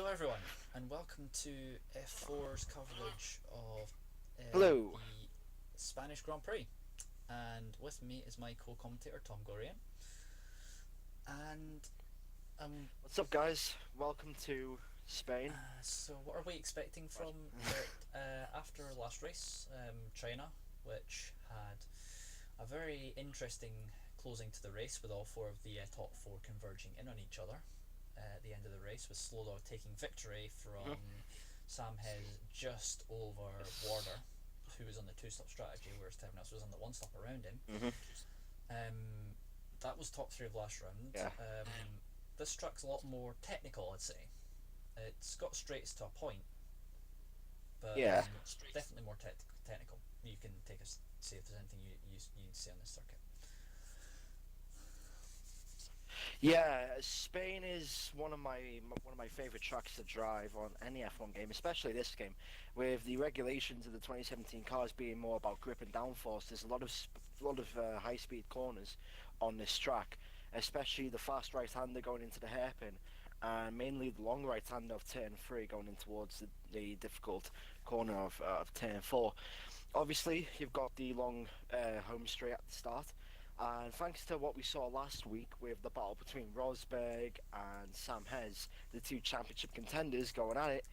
Hello, everyone, and welcome to F4's coverage of Hello. the Spanish Grand Prix. And with me is my co-commentator Tom Gorian. And um, What's up, guys? Welcome to Spain. so, what are we expecting Right. from it after last race, China, which had a very interesting closing to the race with all four of the top four converging in on each other at the end of the race, with Slow Dog taking victory Mhm. from Sam Hez just over Yes. Warder, who was on the two-stop strategy, whereas Tevnas was on the one-stop around him. Mhm. That was top three of last round. Yeah. This track's a lot more technical, I'd say. It's got straights to a point, but Yeah. definitely more technical. You can take a see if there's anything you see on this circuit. Yeah. Spain is one of my favorite tracks to drive on any F1 game, especially this game, with the regulations of the 2017 cars being more about grip and downforce. There's a lot of high-speed corners on this track, especially the fast right-hander going into the hairpin, and mainly the long right-hander of turn three going in towards the difficult corner of turn four. Obviously, you've got the long home straight at the start, and thanks to what we saw last week with the battle between Rosberg and Sam Hez, the two championship contenders going at it,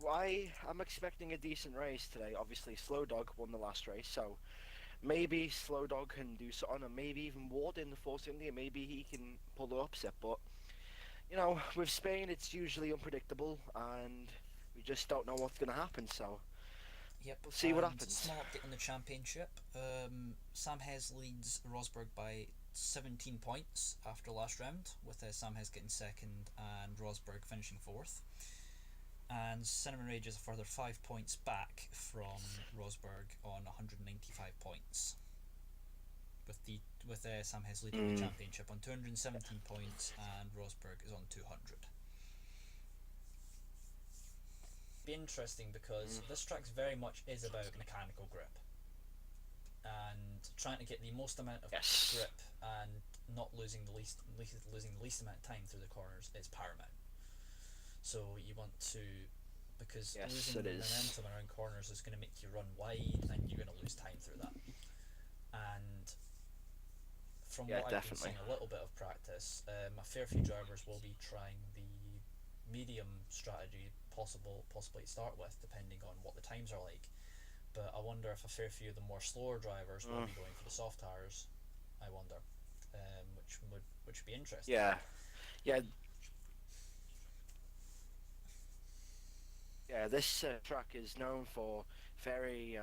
I'm expecting a decent race today. Obviously, Slow Dog won the last race, so maybe Slow Dog can do something, and maybe even Ward in the Force India, maybe he can pull the upset. But with Spain, it's usually unpredictable, and we just don't know what's going to happen. So Yep, we'll see what and happens. small update on the championship. Sam Hez leads Rosberg by 17 points after last round, with Sam Hez getting second and Rosberg finishing fourth. And Cinnamon Rage is a further 5 points back from Rosberg on 195 points, with Sam Hez leading the Mm, championship on 217 points, and Rosberg is on 200. Be interesting because mm, this track very much is about mechanical grip and trying to get the most amount of yes. grip and not losing the least amount of time through the corners is paramount. So you want to, because Yes, losing it is. momentum around corners is going to make you run wide and you're going to lose time through that. And from Yeah, what I've been definitely. seeing a little bit of practice, a fair few drivers will be trying the medium strategy possibly to start with, depending on what the times are like. But I wonder if a fair few of the more slower drivers will Mm, be going for the soft tires. I wonder, which would be interesting. yeah, yeah, yeah. This track is known for very,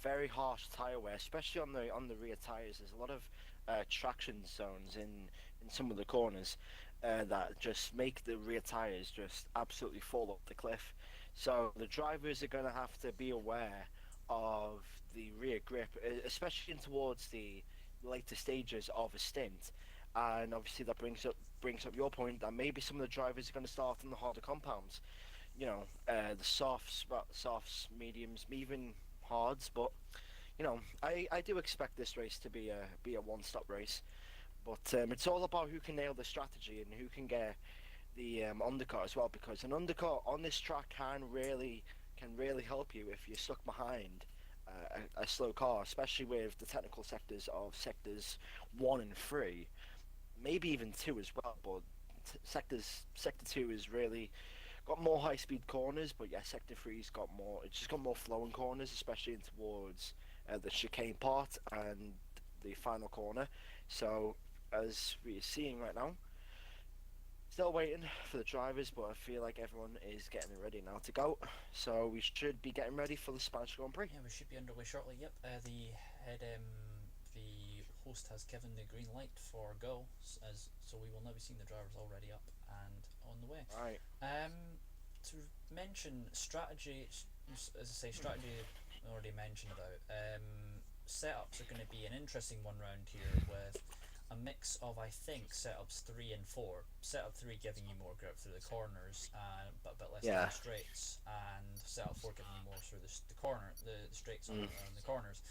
very harsh tire wear, especially on the rear tires. There's a lot of traction zones in some of the corners that just make the rear tires just absolutely fall off the cliff. So the drivers are going to have to be aware of the rear grip, especially in towards the later stages of a stint. And obviously that brings up your point that maybe some of the drivers are going to start on the harder compounds. The softs, mediums, even hards. But I do expect this race to be a one-stop race. But it's all about who can nail the strategy and who can get the undercut as well, because an undercut on this track can really help you if you're stuck behind a slow car, especially with the technical sectors of sectors 1 and 3, maybe even 2 as well. But sector 2 is really got more high speed corners, but yeah, sector three's got more. It's just got more flowing corners, especially in towards the chicane part and the final corner. So as we're seeing right now, still waiting for the drivers, but I feel like everyone is getting ready now to go. So we should be getting ready for the Spanish Grand Prix. Yeah, we should be underway shortly. Yep. The host has given the green light for go, as so we will now be seeing the drivers already up and on the way. Right. To mention strategy, as I say, strategy I already mentioned about. Setups are going to be an interesting one round here with a mix of, I think, setups 3 and 4. Setup 3 giving you more grip through the corners, but a bit less through Yeah. the straights, and setup 4 giving you more through the straights Mm. on the corners.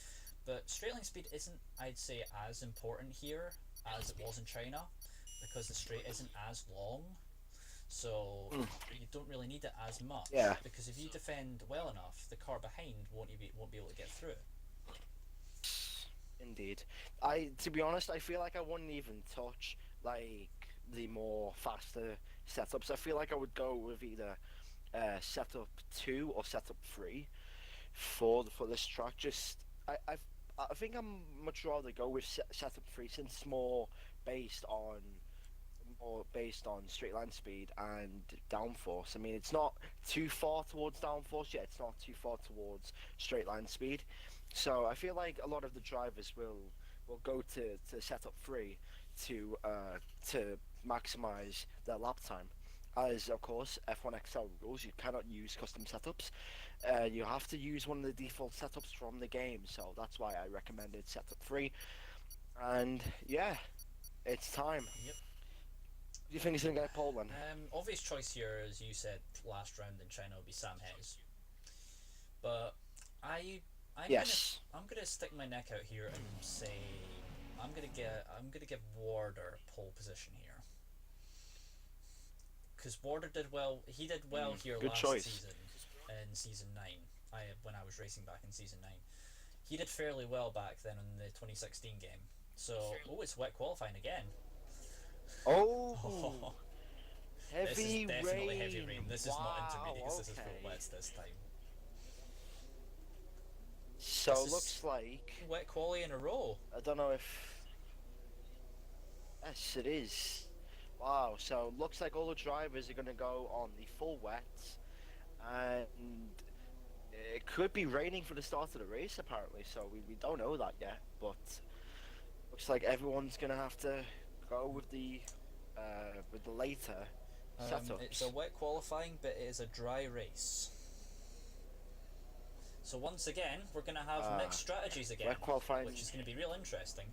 But straight line speed isn't, I'd say, as important here as it was in China, because the straight isn't as long. So Mm. you don't really need it as much, Yeah. because if you defend well enough, the car behind won't be able to get through it. Indeed. To be honest, I feel like I wouldn't even touch like the more faster setups. I feel like I would go with either setup 2 or setup 3 for this track. Just I think I'm much rather go with setup 3 since it's more based on straight line speed and downforce. I mean, it's not too far towards downforce yet. It's not too far towards straight line speed. So I feel like a lot of the drivers will go to setup 3 to maximize their lap time. As of course F1XL rules, you cannot use custom setups. You have to use one of the default setups from the game. So that's why I recommended setup 3. And yeah, it's time. Yep. Do you think he's gonna get Poland? Obvious choice here, as you said last round in China, will be Sam Hez. But I Yes. I'm gonna stick my neck out here and say I'm gonna give Warder pole position here, because Warder did well. He did well here Good last choice. season in season 9. When I was racing back in season 9, he did fairly well back then in the 2016 game. So it's wet qualifying again. Oh, This is heavy definitely rain. heavy rain. This is not intermediates. This is Okay. full wets this time. So This is looks like wet quali in a row. I don't know if yes, it is. Wow. So looks like all the drivers are gonna go on the full wets, and it could be raining for the start of the race apparently. So we don't know that yet, but looks like everyone's gonna have to go with the later setups. It's a wet qualifying, but it is a dry race. So once again, we're going to have mixed strategies again, wet qualifying. which is going to be real interesting.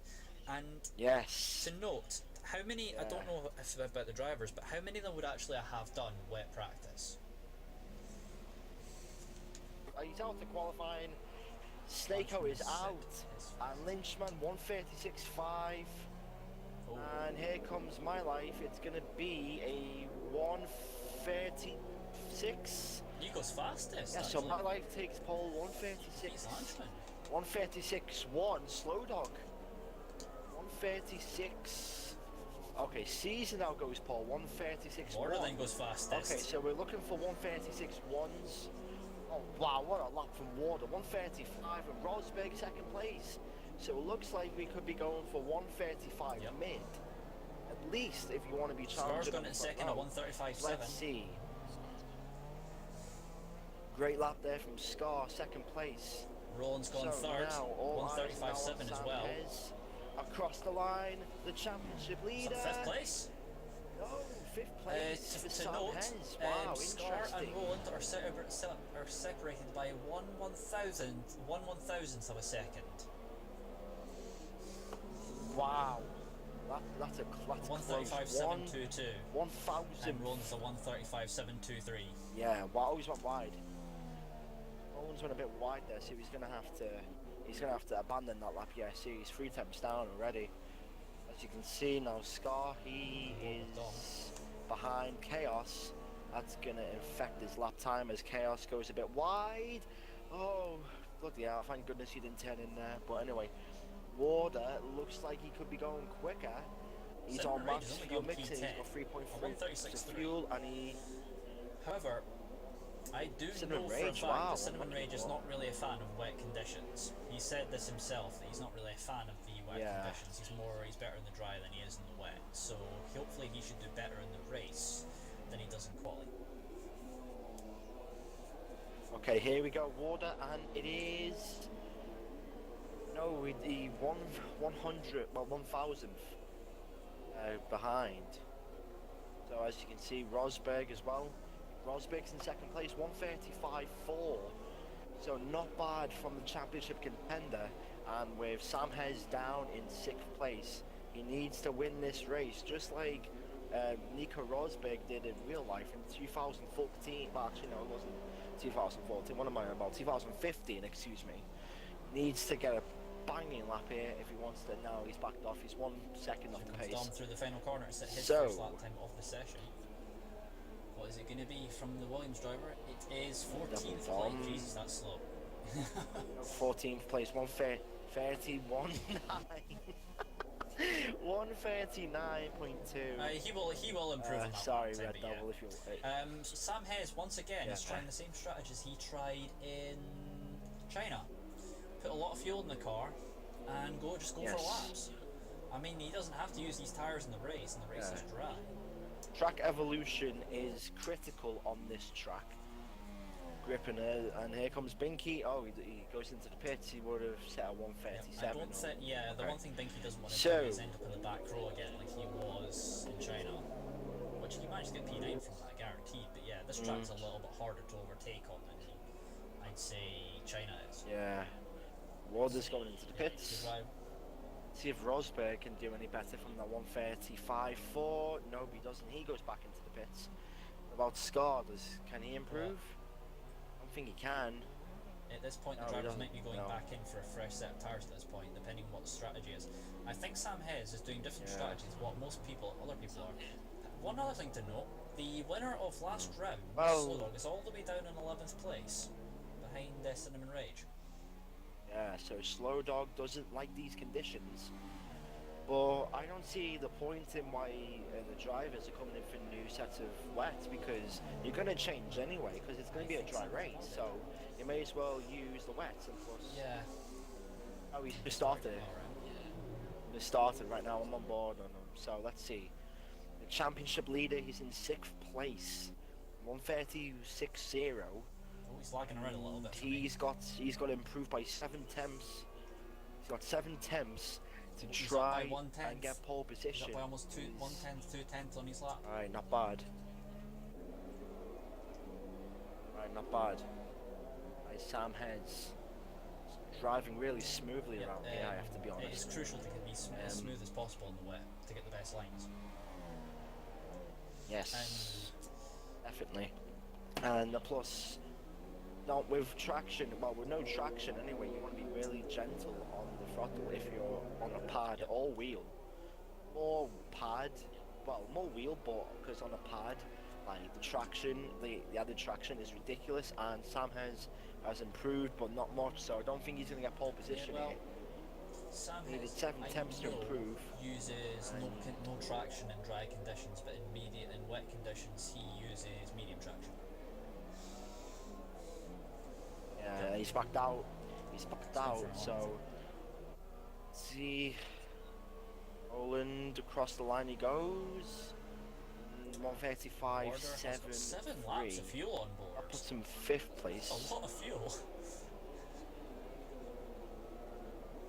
And Yes. to note, how many, I don't know if about the drivers, but how many of them would actually have done wet practice? He's out to qualifying. Snako is out. And Lynchman 136.5. Oh. And here comes my life. It's going to be a 136. Nico's fastest. Yeah, so my life takes pole 136. 136.1. Slow dog. 136. Okay, Caesar now goes pole 136.1. Warder then goes fastest. Okay, so we're looking for 136.1s. Oh wow, what a lap from Warder. 135 and Rosberg second place. So it looks like we could be going for 135 mid. At least if you want to be challenging. Scar's gone in second at 135.7. Let's see. Great lap there from Scar, second place. Roland's gone third, 135.7 as well. Across the line, the championship leader. Fifth place. No, fifth place for To Sam note, Hez. Wow, Scar interesting. and Roland are separated by one one-thousandth of a second. Wow. That's a 135.722. 1,000. And Roland's a 135.723. Yeah, wow, he's went wide. Roland's went a bit wide there, so he's gonna have to abandon that lap. Yeah, see, he's 3 times down already. As you can see now, Scar, he is behind Chaos. That's gonna affect his lap time as Chaos goes a bit wide. Oh, bloody hell, thank goodness he didn't turn in there. But anyway, Warder looks like he could be going quicker. He's on max fuel mixing, he's got 3.3 fuel, and he... However, I do know for a fact that Cinnamon Rage is not really a fan of wet conditions. He said this himself, that he's not really a fan of the wet conditions. He's better in the dry than he is in the wet. So hopefully he should do better in the race than he does in quali. Okay, here we go, Warder, and it is... No, the 1,000th behind. So as you can see, Rosberg as well. Rosberg's in second place, 135.4. So not bad from the championship contender. And with Sam Hez down in 6th place, he needs to win this race, just like Nico Rosberg did in real life in 2014. Well, actually, no, it wasn't 2014. What am I about? 2015, excuse me. Needs to get a banging lap here if he wants to. Now he's backed off. He's 1 second off the pace. Dom through the final corner to set his So, first lap time of the session. What is it going to be from the Williams driver? It is 14th Double place. bomb. Jesus, that's slow. 14th place, 131.9. 139.2. He will improve on that Sorry, lap time, Red but Devil, yeah. if you. Sam Hez once again is Yeah. trying the same strategies he tried in China. Put a lot of fuel in the car and just go for Yes. laps. I mean, he doesn't have to use these tyres in the race, and the race is dry. Track evolution is critical on this track. Gripping it, and here comes Binky. Oh, he goes into the pits. He would have set a 137. I don't think. Yeah, the Okay. one thing Binky doesn't want to So- do is end up in the back row again, like he was in China, which he managed to get P9 from that, guaranteed. But yeah, this track's a little bit harder to overtake on than I'd say China is. Yeah. Warders going into the Yeah, pits. good drive. See if Rosberg can do any better from that 135.4. No, he doesn't. He goes back into the pits. About Scar, can he improve? I don't think he can. At this point, the No, he drivers doesn't. might be going No. back in for a fresh set of tyres at this point, depending on what the strategy is. I think Sam Hez is doing different strategies to what other people are. One other thing to note, the winner of last round, Slow Dog, is all the way down in 11th place, behind Cinnamon Rage. Yeah, so Slow Dog doesn't like these conditions. But I don't see the point in why the drivers are coming in for new sets of wets, because you're going to change anyway, because it's going to be a dry race. So you may as well use the wets. And plus, Yeah. oh, he's just started. Alright. Just started right now. I'm on board on him. So let's see. The championship leader, he's in 6th place, 130.60. Oh, he's lagging around a little bit. For me. He's got improved by 7 temps. He's got 7 temps to He's try up by 1/10. and get pole He's position. up by almost 1/10, 2/10 on his lap. Alright, not bad. Alright, not bad. Right, Sam Hez driving really smoothly around here, I have to be It is honest. crucial to be as smooth as possible in the wet to get the best lines. Yes, definitely. And the plus, not with traction, well, with no traction anyway, you want to be really gentle on the throttle if you're on a pad or wheel. More pad, well, more wheel, but because on a pad, like the traction, the added traction is ridiculous, and Sam has improved, but not much, so I don't think he's going to get pole position well, here. Sam He needed Hez, 7 temps to know, improve. uses no traction in dry conditions, but in wet conditions he uses medium traction. Yeah, he's backed out. He's backed out, so... See... Roland across the line he goes. 135.7. 7 laps of fuel on board. That puts him 5th place. A lot of fuel.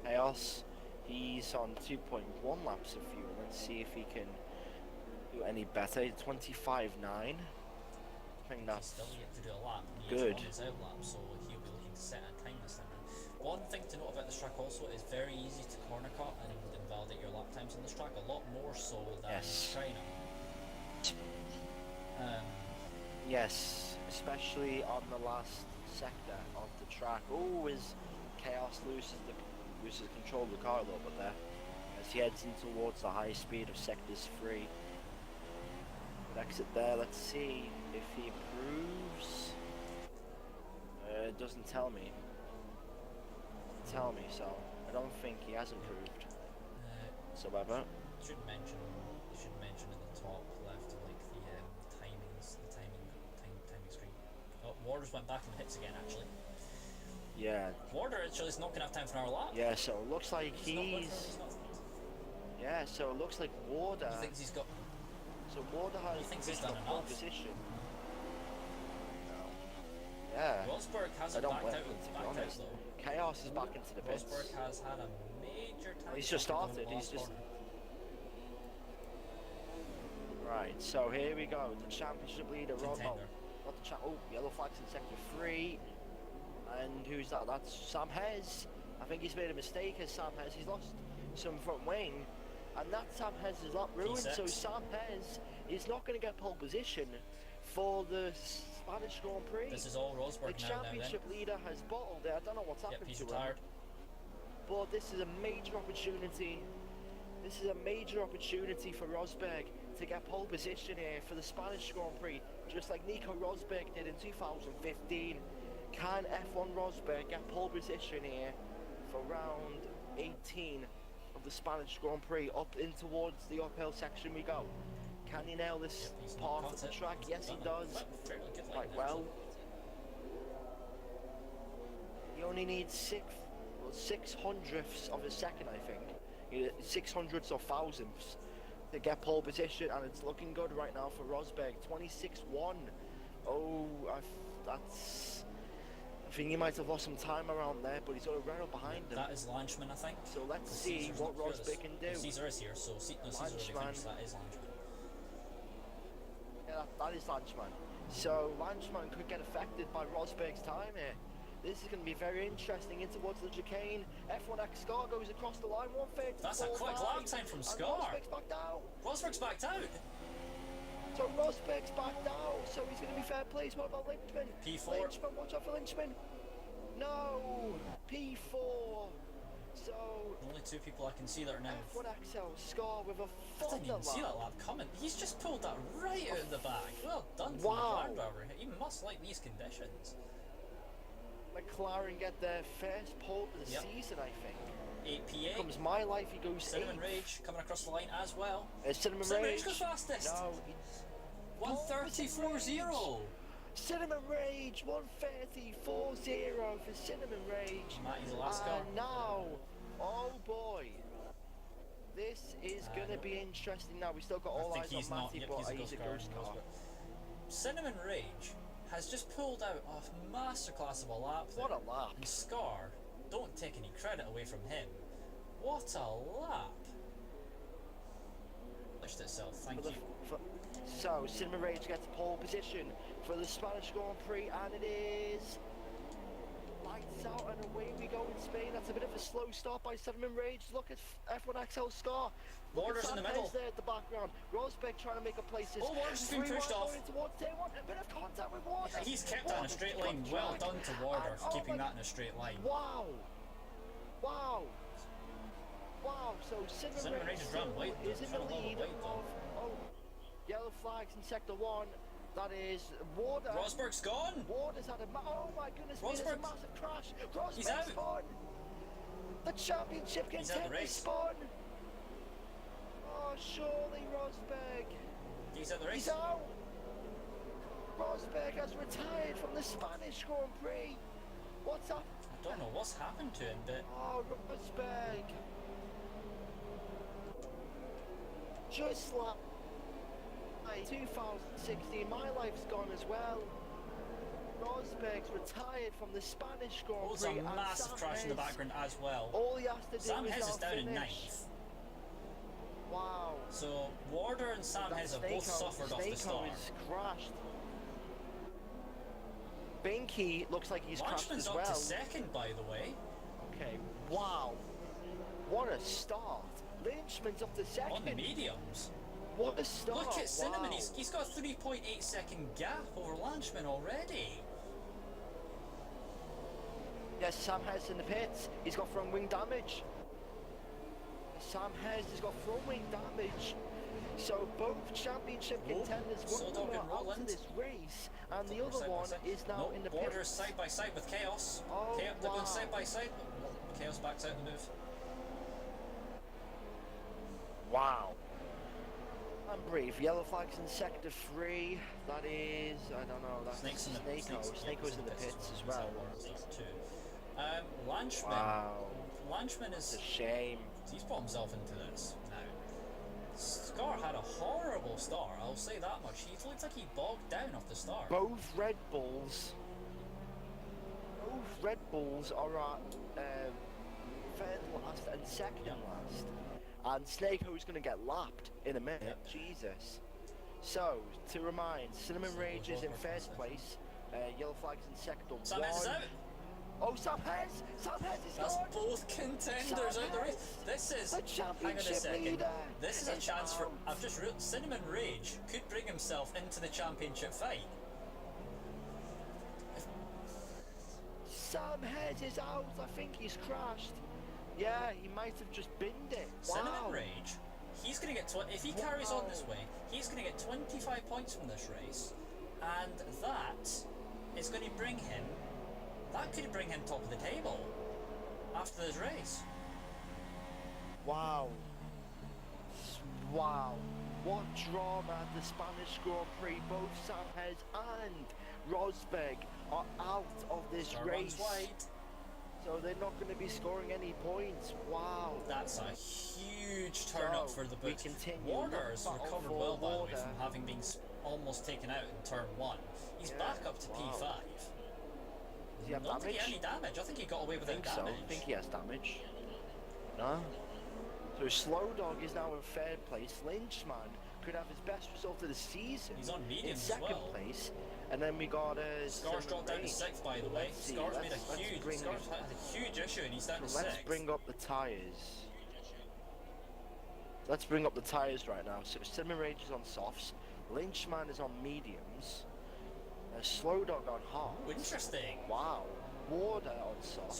Chaos, he's on 2.1 laps of fuel. Let's see if he can do any better. 25.9. I think He's that's still yet to do a lap. He good. is on his out lap, so he'll be looking to set a time this time round. One thing to note about this track also is very easy to corner cut and invalidate your lap times on this track, a lot more so than China. Yes, especially on the last sector of the track. Oh, as Chaos loses control of the car a little bit there, as he heads in towards the high speed of sectors 3. Good exit there. Let's see if he improves. It doesn't tell me. So I don't think he has improved. Whatsoever. Should mention in the top left, like the timing screen. Oh, Waters went back in the pits again, actually. Yeah. Warder actually is not going to have time for another lap. Yeah, so it looks like Yeah, so it looks like Warder... He thinks he's got... So Warder has... He thinks he's done pole enough. position. Yeah. Rosberg hasn't backed out though. Chaos is back into the pits. Rosberg has had a major time. He's just started, he's just... Right, so here we go. The championship leader... yellow flags in sector 3. And who's that? That's Sam Hez. I think he's made a mistake as Sam Hez. He's lost some front wing. And that Sam Hez is not ruined. P6. So Sam Hez is not going to get pole position for the Spanish Grand Prix. This is all Rosberg the now. championship leader has bottled it. I don't know what's happened he's to retired. him. But this is a major opportunity This is a major opportunity for Rosberg to get pole position here for the Spanish Grand Prix, just like Nico Rosberg did in 2015. Can F1 Rosberg get pole position here for round 18 of the Spanish Grand Prix? Up in towards the uphill section we go. Can he nail this part of the track? Yes, he does. Quite well. He only needs six hundredths of a second, I think. 600ths or thousandths to get pole position, and it's looking good right now for Rosberg. 26-1. Oh, I think he might have lost some time around there, but he's got a right up behind him. That is Lanchman, I think. So let's see what Rosberg can do. Caesar is here, so Caesar already finished. That is Lanchman. Yeah, that is Lanchman. So Lanchman could get affected by Rosberg's time here. This is going to be very interesting in towards the chicane. F1XL goes across the line, 130. That's a quick lap time from Scar. Rosberg's backed out. Rosberg's backed out. So Rosberg's backed out, so he's going to be fair plays. What about Lynchman? P4. Lynchman, watch out for Lynchman. No, P4. So only two people I can see that are now. F1XL Scar with a I didn't even see that lap coming. He's just pulled that right out of the bag. Well done from the driver. He must like these conditions. McLaren get their first pole of the season, I think. 8 PA. Comes my life, he goes Cinnamon Rage coming across the line as well. Cinnamon Rage goes fastest. No. 1:34.0. Cinnamon Rage, 1:34.0 for Cinnamon Rage. Matty's the last car. And now, oh boy. This is going to be interesting now. We still got all eyes on Matty, but he's a ghost car. Cinnamon Rage has just pulled out a masterclass of a lap there. What a lap. And Scar, don't take any credit away from him. What a lap. Itself. Thank you. So, Cinnamon Rage gets pole position for the Spanish Grand Prix, and it is lights out and away we go in Spain. That's a bit of a slow start by Cinnamon Rage. Look at F1XL Scar. Waters in the middle. There at the background. Rosberg trying to make a place. Oh, Waters has been pushed off. Towards day one. A bit of contact with Waters. He's kept that in a straight line. Well done to Waters, keeping that in a straight line. Wow. Wow. Wow. So Cinnamon Rage is run late. Is in the lead of yellow flags in sector 1. That is Water. Rosberg's gone. Water's had a oh my goodness, there's a massive crash. Rosberg's spun. The championship contender spun. Oh, surely Rosberg. He's out the race. He's out. Rosberg has retired from the Spanish Grand Prix. What's up? I don't know what's happened to him, but oh, Rosberg. Just like 2016, my life's gone as well. Rosberg's retired from the Spanish Grand Prix. Oh, a massive crash in the background as well. All he has to do Sam is Hez is down in 9th. Wow. So Warder and Sam Hez have both suffered off the start. Is crashed. Binky looks like he's crashed as well. Lanchman's up to second, by the way. Okay. Wow. What a start. Lynchman's up to second. On the mediums. What a start. Look at Cinnamon. Wow. He's got a 3.8 second gap over Lanchman already. Yes, Sam Hez in the pits. He's got front wing damage. Sam Hez has got front wing damage. So both championship contenders, one of them are out of this race, and the other one is now in the pits. Borders side by side with Chaos. Oh, They're going side by side. Chaos backs out the move. Wow. I'm brief. Yellow flags in sector 3. That is, I don't know. That's Snakeo's in the pits as well. Lanchman. Wow. Lanchman is a shame. He's brought himself into this now. Scar had a horrible start. I'll say that much. He looked like he bogged down off the start. Both Red Bulls are at third last and second last. And Snakeo's going to get lapped in a minute. Yep. Jesus. So, to remind, Cinnamon Rage is in first place. Yellow flags in sector 1. Sam Hez is out. Oh, Sam Hez! Sam Hez is That's gone! both contenders out the race. This is... the championship hang on a second. Leader. This is a chance for... I've just realized Cinnamon Rage could bring himself into the championship fight. Sam Hez is out. I think he's crashed. Yeah, he might have just binned it. Cinnamon Wow. Rage, he's going to get, if he carries on this way, he's going to get 25 points from this race, and that is going to bring him, that could bring him top of the table after this race. Wow. Wow. What drama at the Spanish Grand Prix. Both Sanchez and Rosberg are out of this race. Wide. So they're not going to be scoring any points. Wow. That's a huge turn up for the books. Waters recovered well, by the way, from having been almost taken out in turn 1. He's back up to P5. Does he have Don't think damage? he had any damage. I think he got away without damage. I think he has damage. No. So Slow Dog is now in third place. Lynchman could have his best result of the season. He's on medium in second place. And then we got Scar's dropped down to 6th, by the way. Scar's had a huge issue and he's down to 6th. Let's bring up the tyres. Let's bring up the tyres right now. So Cinnamon Rage is on softs. Lynchman is on mediums. Slow Dog on hard. Oh, interesting. Wow. Warder on softs.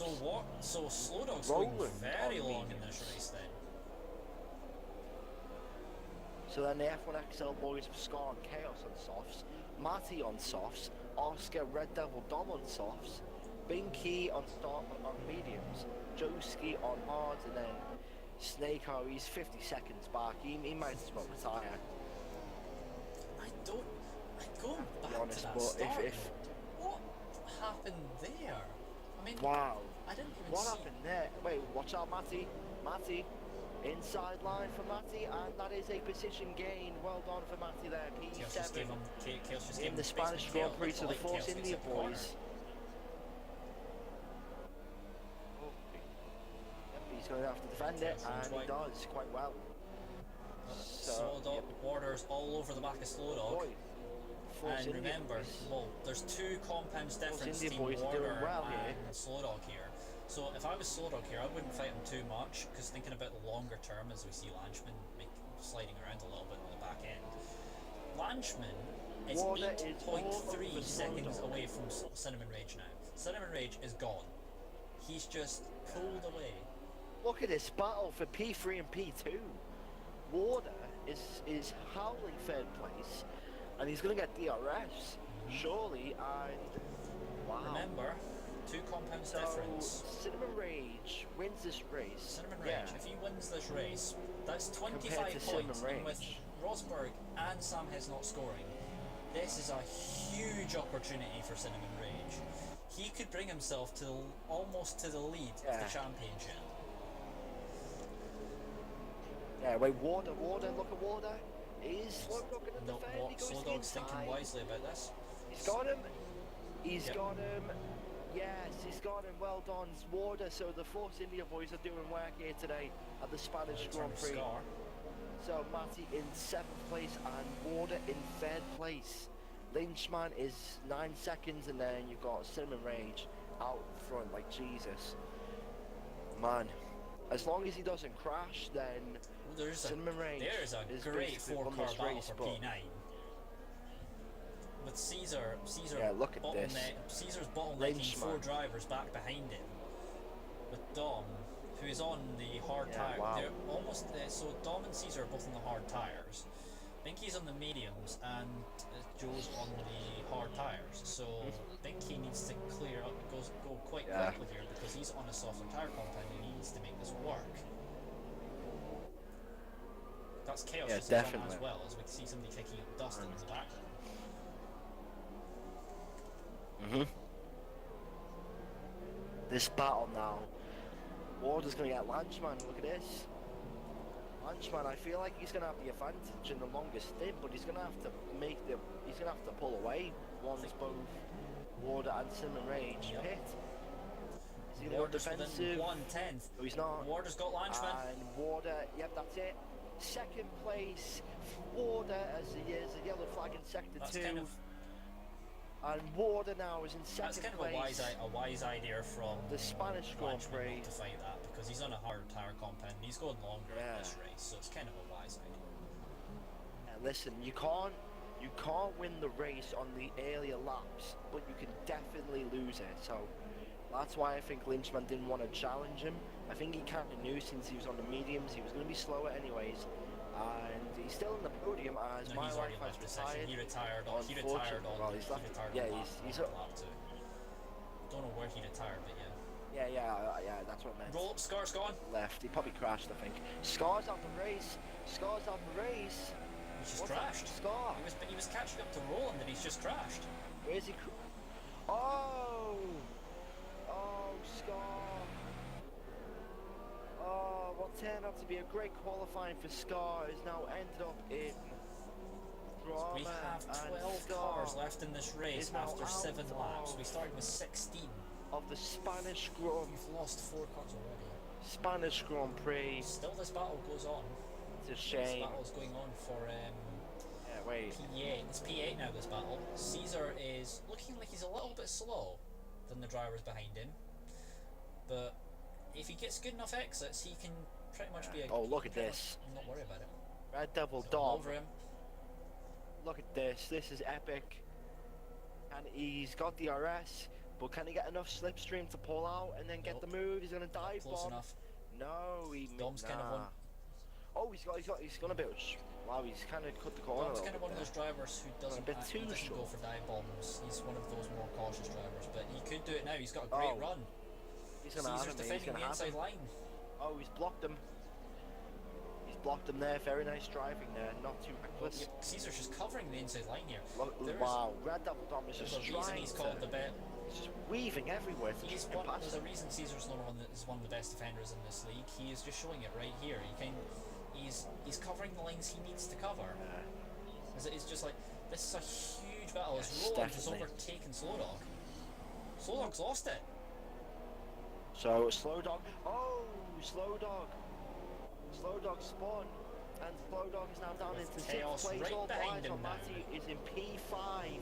So Slow Dog's going very long in this race then. So then the F1XL boys have Scar and Chaos on softs, Matty on softs, Oscar, Red Devil, Dom on softs, Binky on mediums, Joski on hards, and then Snake-O, he's 50 seconds back. He might as well retire. Going back to that but start, if what happened there? I mean, wow. I didn't even what see. happened there? Wait, watch out, Matty. Inside line for Matty, and that is a position gain. Well done for Matty there. P7 in the Spanish Grand Prix to the Force India boys. He's going to have to defend it, and he does quite well. Slow Dog, Waters all over the back of Slow Dog. And remember, well, there's 2 compounds difference between Warder and Slow Dog here. So if I was Slow Dog here, I wouldn't fight him too much, because thinking about the longer term, as we see Lanchman sliding around a little bit on the back end, Lanchman is 8.3 seconds away from Cinnamon Rage now. Cinnamon Rage is gone. He's just pulled away. Look at this battle for P3 and P2. Warder is howling third place, and he's going to get DRS, surely, and wow. Remember, 2 compounds difference. Cinnamon Rage wins this race. Cinnamon Rage, if he wins this race, that's 25 points, and with Rosberg and Sanchez not scoring, this is a huge opportunity for Cinnamon Rage. He could bring himself to almost to the lead of the championship. Yeah, wait, Warder, look at Warder. He's Slow Dog going to defend, he goes Slow Dog's thinking wisely about this. He's got him. Got him. Yes, he's got him. Well done, Warder. So the Force India boys are doing work here today at the Spanish Grand Prix. So Matty in 7th place and Warder in 3rd place. Lynchman is 9 seconds, and then you've got Cinnamon Rage out front like Jesus. Man, as long as he doesn't crash, then Cinnamon Rage there's a great 4-car battle for P9. With Caesar look at this. Caesar's bottlenecking 4 drivers back behind him. With Dom, who is on the hard tire. Wow. They're almost so Dom and Caesar are both on the hard tires. Binky's on the mediums and Joe's on the hard tires. So Binky needs to clear up, go quite quickly here, because he's on a softer tire compound and he needs to make this work. That's Chaos as well, as we can see somebody kicking up dust in the background. This battle now. Warder's going to get Lanchman. Look at this. Lanchman, I feel like he's going to have the advantage in the longest stint, but he's going to have to he's going to have to pull away once both Warder and Cinnamon Rage hit. Is he going to go defensive? 1/10. No, he's not. Warder's got Lanchman. And Warder, yep, that's it. 2nd place, Warder as the yellow flag in sector 2. And Warder now is in 2nd place. That's kind of a wise idea from the Spanish Grand Prix to fight that, because he's on a hard tire compound and he's going longer in this race, so it's kind of a wise idea. And listen, you can't win the race on the earlier laps, but you can definitely lose it. So that's why I think Lynchman didn't want to challenge him, I think he kind of knew since he was on the mediums he was going to be slower anyways. And he's still in the podium as No, my he's life already has left the session. retired. He retired on. He retired on. Well, he's he left. retired Yeah, on he's lap 2. Don't know where he retired, but yeah. Yeah. That's what I meant. Roll. Scar's gone. Left. He probably crashed. I think. Scar's out the race. Scar's out the race. He's just What's crashed. that? Scar. He was catching up to Roland, and he's just crashed. Where's he? Oh, Scar. Oh, what turned out to be a great qualifying for Scar has now ended up in drama. We have 12 cars left in this race after 7 laps. We started with 16. Of the Spanish Grand. We've lost 4 cars already. Spanish Grand Prix. Still, this battle goes on. It's a This shame. battle is going on for Yeah, wait. P8. It's P8 now, this battle. Caesar is looking like he's a little bit slow than the drivers behind him. But if he gets good enough exits, he can pretty much be a... Oh, look at this. Not worry about it. Red Devil So Dom. over him. Look at this. This is epic. And he's got the RS. But can he get enough slipstream to pull out and then get the move? He's gonna dive Close bomb. enough. No, Dom's kind of one. Oh, he's gonna be. Wow, he's kind of cut the corner. Dom's kind of one of those drivers who doesn't, bit too he doesn't short. go for dive bombs. He's one of those more cautious drivers, but he could do it now. He's got a great run. He's gonna have Caesar's him. He's defending gonna the have inside him. line. Oh, he's blocked him. He's blocked him there. Very nice driving there. Not too reckless. Caesar's just covering the inside line here. Wow, Red Devil Dom is There's just a reason trying he's to. called the bet. He's just weaving everywhere. To There's a reason Caesar's is one of the best defenders in this league. He is just showing it right here. He's covering the lines he needs to cover. It's just like, this is a huge battle. As Roland has overtaken Slow Dog. Slow Dog's lost it. So Slow Dog. Oh, Slow Dog. Slow Dog spun. And Slow Dog is now down into 6th place. Right All behind eyes him on now. Matty is in P5.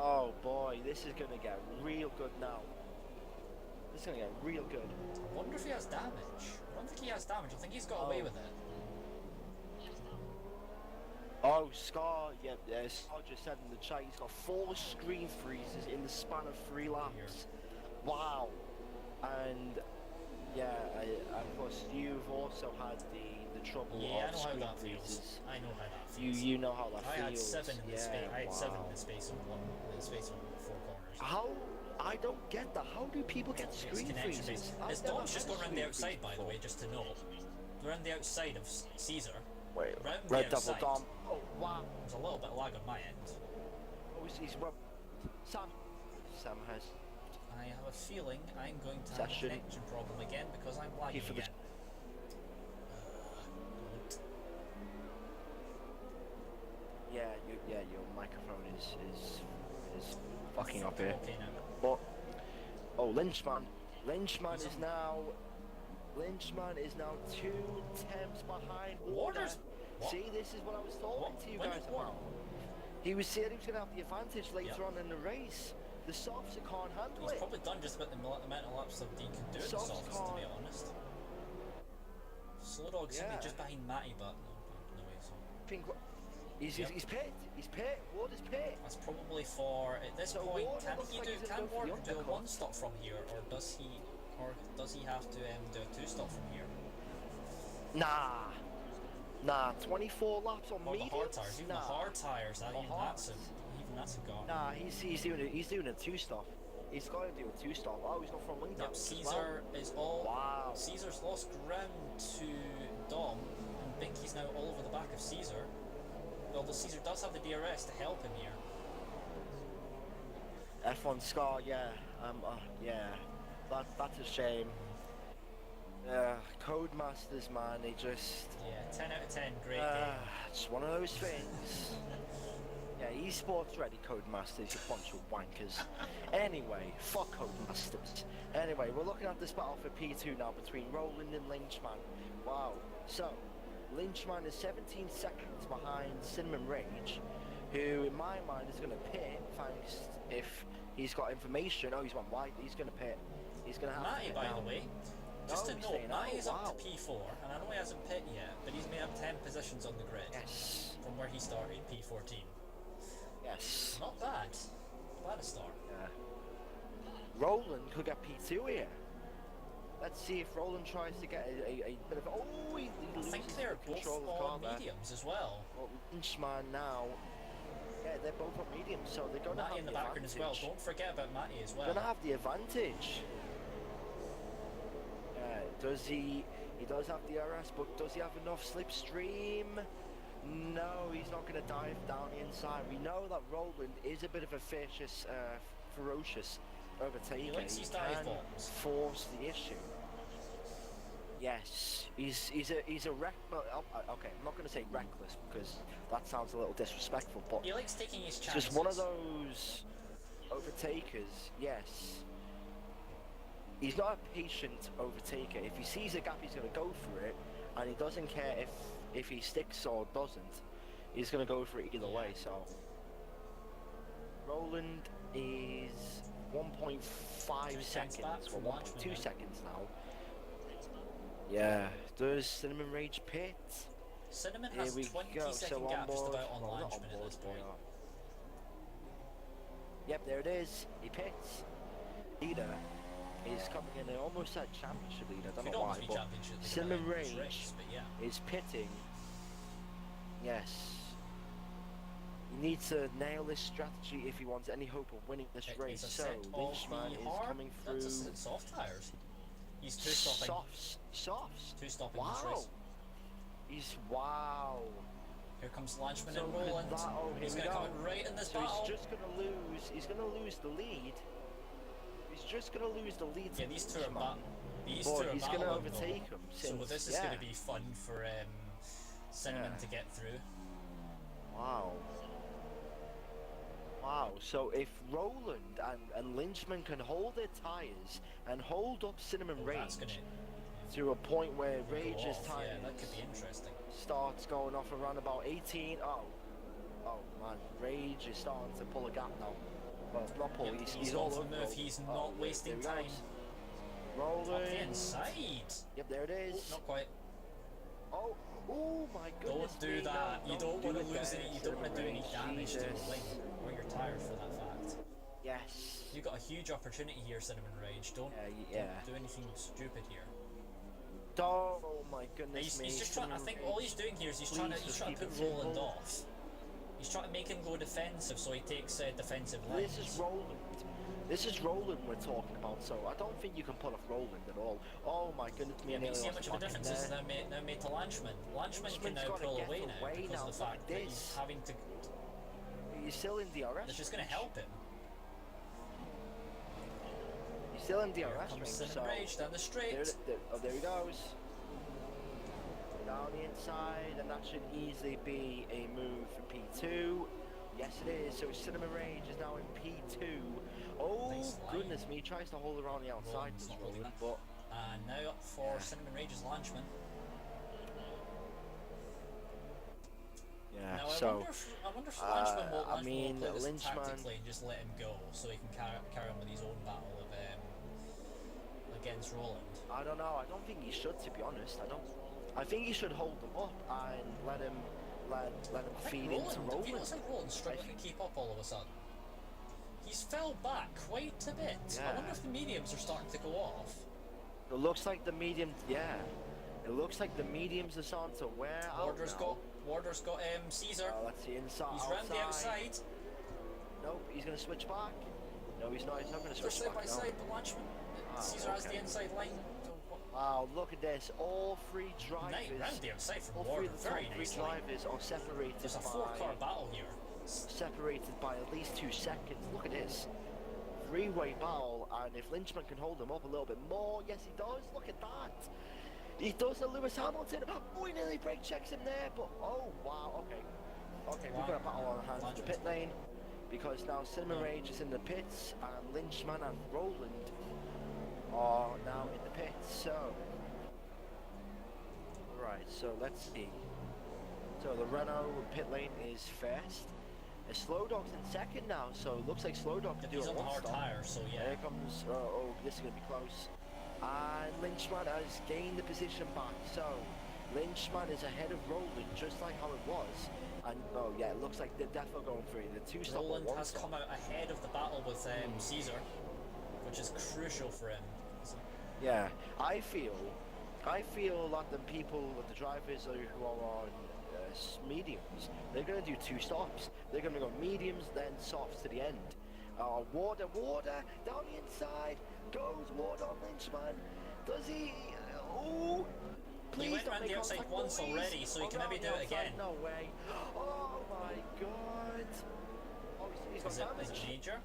Oh boy, this is gonna get real good now. This is gonna get real good. I wonder if he has damage. I don't think he has damage. I think he's got away with it. Oh, Scar, Scar just said in the chat he's got 4 screen freezes in the span of 3 laps. Wow. And yeah, of course you've also had the trouble Yeah, of I know how screen that freezes. feels. I know how that feels. You know how that I feels. had 7 in the space. I had 7 in wow. the space on 4 corners. How? I don't get that. How do people get It's screen connection freezes? based. This Dom's just going around the outside, by the way, just to know. Around the outside of Caesar. Wait, Round the Red Devil outside. Dom. Oh wow. There's a little bit of lag on my end. Oh, he's Sam has. I have a feeling I'm going to have a Session. connection problem again because I'm lagging for the- again. Don't. Your microphone is fucking up here. Okay now. But Lynchman is now 2 temps behind Warner. Warner's- What? See, this is what I was talking What? to you When guys did Warner- about. He was saying he was going to have the advantage later Yep. on in the race. The softs can't handle He's it. probably done just about the amount of laps that he can do in the Softs softs, to be can't- honest. Slow Dog's Yeah. just behind Matty, but no way. So Think what- He's Yep. pit. He's pit. Warner's pit. that's probably for at this So point. Warner Can looks he like do? he's gonna Can go for the Warner do a undercut. 1-stop from here, or does he have to do a 2-stop from here? Nah. 24 laps on Or the mediums. hard tires? Even the hard tires. Or Even that's a gone. Nah, he's doing a 2-stop. He's got to do a 2-stop. Oh, he's not from wing Yep, Caesar is all. Wow. Caesar's lost ground to Dom, and Binky's now all over the back of Caesar. Although Caesar does have the DRS to help him here. F1 Scar, yeah. That's a shame. Codemasters, man, they just. Yeah, 10 out of 10, great game. It's one of those things. Yeah, esports ready, Codemasters, you bunch of wankers. Anyway, fuck Codemasters. Anyway, we're looking at this battle for P2 now between Roland and Lynchman. Wow. So, Lynchman is 17 seconds behind Cinnamon Rage, who in my mind is going to pit, thanks if he's got information. Oh, he's one wide, he's going to pit. He's going to have Matty, to pit by now. the way, just No, to he's note, staying out. Matty's Wow. up to P4, and I know he hasn't pit yet, but he's made up 10 positions on the grid Yes. from where he started, P14. Yes. Not bad. Bad a start. Yeah. Roland could get P2 here. Let's see if Roland tries to get a bit of. Oh, he I loses think they're the both control of the car on there. mediums as well. Well, Lynchman now. Yeah, they're both on mediums, so they're going to have Matty in the background as well. Don't forget about Matty as well. Going to have the advantage. Does he? He does have the RS, but does he have enough slipstream? No, he's not going to dive down the inside. We know that Roland is a bit of a ferocious overtaker. He likes his dive bombs. Force the issue. Yes, he's a okay, I'm not going to say reckless because that sounds a little disrespectful, but he likes taking his chances. Just one of those overtakers. Yes, he's not a patient overtaker. If he sees a gap, he's going to go for it, and he doesn't care if he sticks or doesn't. He's going to go for it either way. So Roland is 1.5 seconds, or 1.2 seconds now. Yeah, does Cinnamon Rage pit? Cinnamon has 20-second gap just about on Lanchman at this point. Yep, there it is. He pits. Leader is coming in almost at championship leader. I don't know why, but Cinnamon Rage is pitting. Yes. He needs to nail this strategy if he wants any hope of winning this race. So Lynchman is coming through. Soft tires. He's two stopping. Softs. Two stopping this race. Wow. Here comes Lanchman and Roland. He's going to come right in this battle. He's just going to lose. He's going to lose the lead. He's just going to lose the lead. Yeah, these two are battling. He's going to overtake him. So this is going to be fun for Cinnamon to get through. Wow. Wow, so if Roland and Lynchman can hold their tyres and hold up Cinnamon Rage to a point where Rage's tyres that could be interesting. Starts going off around about 18. Oh man, Rage is starting to pull a gap now. Well, not pull, he's all over. He's not wasting time. Roland. Up the inside. Yep, there it is. Not quite. Oh my goodness. Don't do that. You don't want to lose any. You don't want to do any damage to your wing or your tires for that fact. Yes. You got a huge opportunity here, Cinnamon Rage. Don't do anything stupid here. Oh my goodness me. He's just trying. I think all he's doing here is he's trying to put Roland off. He's trying to make him go defensive, so he takes defensive lines. This is Roland we're talking about, so I don't think you can put off Roland at all. Oh my goodness me. Yeah, but you see how much of a difference this is now made to Lanchman. Lanchman can now pull away now because of the fact that he's having to... He's still in DRS. This is going to help him. He's still in DRS ring, so... Rage down the straight. There he goes. Down the inside, and that should easily be a move for P2. Yes it is, so Cinnamon Rage is now in P2. Oh nice goodness me, he tries to hold around the outside this Roland, but... And now up for Cinnamon Rage's Lanchman. Yeah, now, so... I wonder if Lanchman will play this Lynchman tactically and just let him go, so he can carry on with his own battle of, against Roland. I don't know, I don't think he should, to be honest. I think he should hold them up and let him feed into Roland. It feels like Roland's struggling to keep up all of a sudden. He's fell back quite a bit. Yeah. I wonder if the mediums are starting to go off. It looks like the medium, It looks like the mediums are starting to wear out now. Warder's got Caesar. Let's see inside. He's round the outside. Nope, he's going to switch back. No, he's not. He's not going to switch back. Side by side, but Lanchman. Caesar has the inside line. Wow, look at this. All three drivers. Round the outside from all Warder. three drivers are separated. There's a 4-car battle here. Separated by at least 2 seconds. Look at this. 3-way battle, and if Lynchman can hold him up a little bit more, yes he does. Look at that. He does a Lewis Hamilton. Oh, he nearly brake checks him there, but oh wow. Okay, we've got a battle on hands in the pit lane because now Cinnamon Rage is in the pits, and Lynchman and Roland are now in the pits. So, right. So let's see. So the Renault pit lane is first. Slow Dog's in second now, so it looks like Slow Dog can do a one stop. Tire, so yeah. Here comes, this is going to be close. And Lynchman has gained the position back, so Lynchman is ahead of Roland, just like how it was. And, oh yeah, it looks like they're definitely going for it. The 2-stop Roland has come out ahead of the battle with Caesar, which is crucial for him. Yeah, I feel, I feel that the people, the drivers who are on mediums, they're going to do two stops. They're going to go mediums, then softs to the end. Warder down the inside, goes Warder on Lynchman. Does he? Oh, please He went don't around make the outside contact, once boys. already, so he can Around maybe the do it outside, again. No way. Oh my god. Oh, he's got damage. Is it major?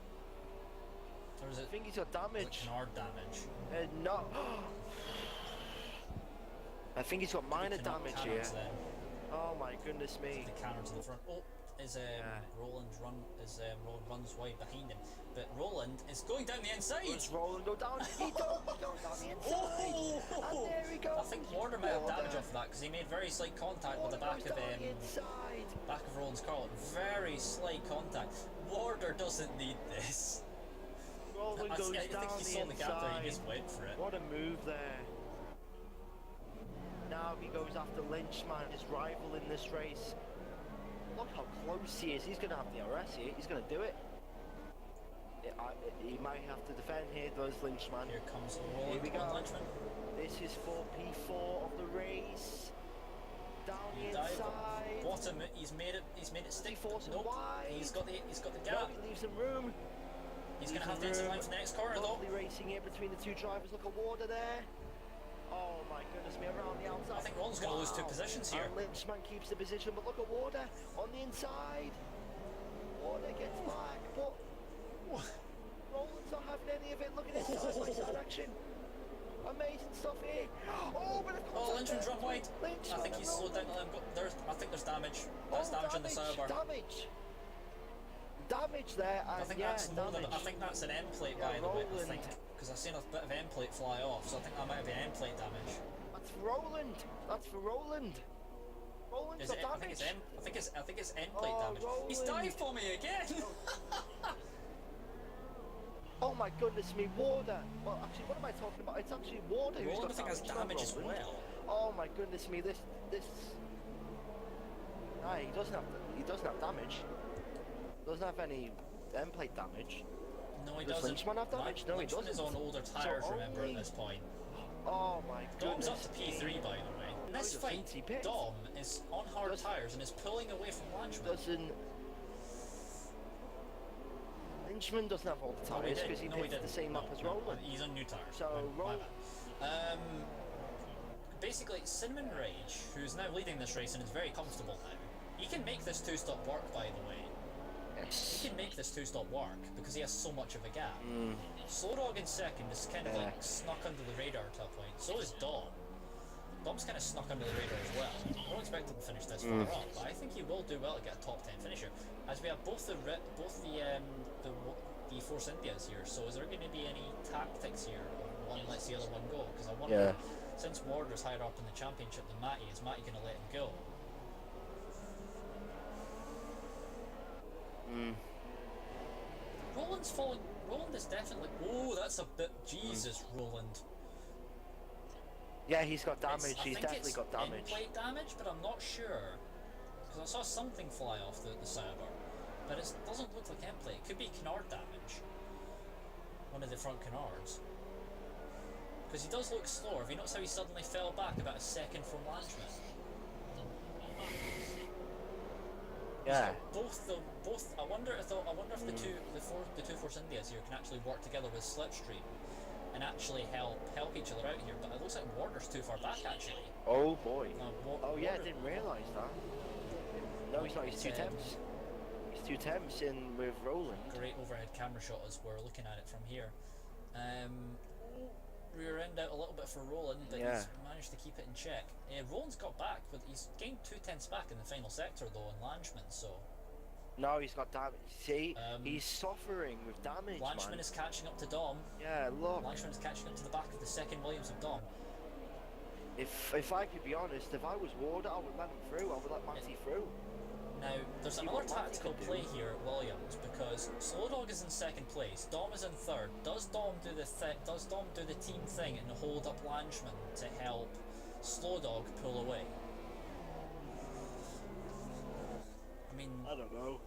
Or is I it, think he's got is it damage. canard damage? No. I think he's got minor Maybe damage here. canards then. Oh my goodness me. The canards in the front. Oh, is Roland runs wide behind him, but Roland is going down the inside. Does Roland go down? He does go down the inside. Oh! And there he goes. I think Warder might have damage off that because he made very slight contact with the back Goes of down the inside. back of Roland's car. Very slight contact. Warder doesn't need this. Roland I goes think down he the saw the gap there. He inside. just went for it. What a move there. Now he goes after Lynchman, his rival in this race. Look how close he is. He's going to have the DRS here. He's going to do it. He might have to defend here, does Lynchman. Here comes Here Roland we go. on Lynchman. This is for P4 of the race. Down the inside. Bottom, he's made it stick. He forces Nope. wide. He's got the No, gap. he leaves him room. He's gonna have to exit line for the next corner though. Lovely racing here between the two drivers. Look at Warder there. Oh my goodness me, around the outside. I think Roland's gonna lose two positions here. And Lynchman keeps the position, but look at Warder on the inside. Warder gets back, but Roland's not having any of it. Look at his side-by-side action. Amazing stuff here. Oh, but of course. Oh, Lynchman's run wide. I think he's slowed down to let him go. I think there's damage. That's damage on the sidebar. Damage there, and I think yeah, that's more damage. than, I think that's an end plate Yeah, by the way. I Roland. think because I've seen a bit of end plate fly off, so I think that might be end plate damage. That's for Roland. That's for Roland. Roland's Is got it? I damage. think it's end plate Oh, damage. He's Roland. dived for me again. Oh my goodness me, Warder. Well, actually, what am I talking about? It's actually Warder who's Roland, I got think, has damage, damage not as Roland. well. Oh my goodness me, this. Nah, he doesn't have damage. Doesn't have any end plate damage. No, he Does doesn't. Lynchman have damage? No, he Lynchman is doesn't. on older tyres, remember, only- at this point. Oh my Dom's goodness. up to P3, by the way. In this he's a fight, fancy pit. Dom is on hard Does- tyres and is pulling away from Lynchman. Lynchman doesn't have all the No, tyres because he No, pits didn't. the same No, lap as no, Roland. He's on new tyres. So, My Roland. bad. Basically, Cinnamon Rage, who's now leading this race and is very comfortable now, he can make this two-stop work, by the way. Yes. He can make this two-stop work because he has so much of a gap. Slow Dog in second is kind of like snuck under the radar to a point. So is Dom. Dom's kind of snuck under the radar as well. I don't expect him to finish this far up, but I think he will do well to get a top 10 finisher. As we have both the Force Indias here, so is there going to be any tactics here? Or one lets the other one go? Because I wonder, since Warder's higher up in the championship than Matty, is Matty going to let him go? Roland's falling. Roland is definitely. Oh, that's a bit. Jesus, Roland. Yeah, he's got damage. I He's think definitely it's got damage. in-plate damage, but I'm not sure. Because I saw something fly off the sidebar. But it doesn't look like end-plate. It could be canard damage. One of the front canards. Because he does look slower. Have you noticed how he suddenly fell back about a second from Lanchman? Yeah. I wonder if the two Force Indias here can actually work together with Slipstream and actually help each other out here. But it looks like Warder's too far back actually. Oh boy. Oh yeah, I didn't realise that. No, he's not. He's two temps. He's two temps in with Roland. Great overhead camera shot as we're looking at it from here. Rear end out a little bit for Roland, but he's managed to keep it in check. Roland's got back, but he's gained 2/10 back in the final sector though in Lanchman, so... No, he's got damage. See, he's suffering with damage, Lanchman is catching up to Dom. Yeah, look. Lanchman is catching up to the back of the second Williams of Dom. If I could be honest, if I was Warder, I would let him through. I would let Matty through. Now, there's another tactical play here at Williams because Slowdog is in second place, Dom is in third. Does Dom do the team thing and hold up Lanchman to help Slowdog pull away? I mean, I don't know.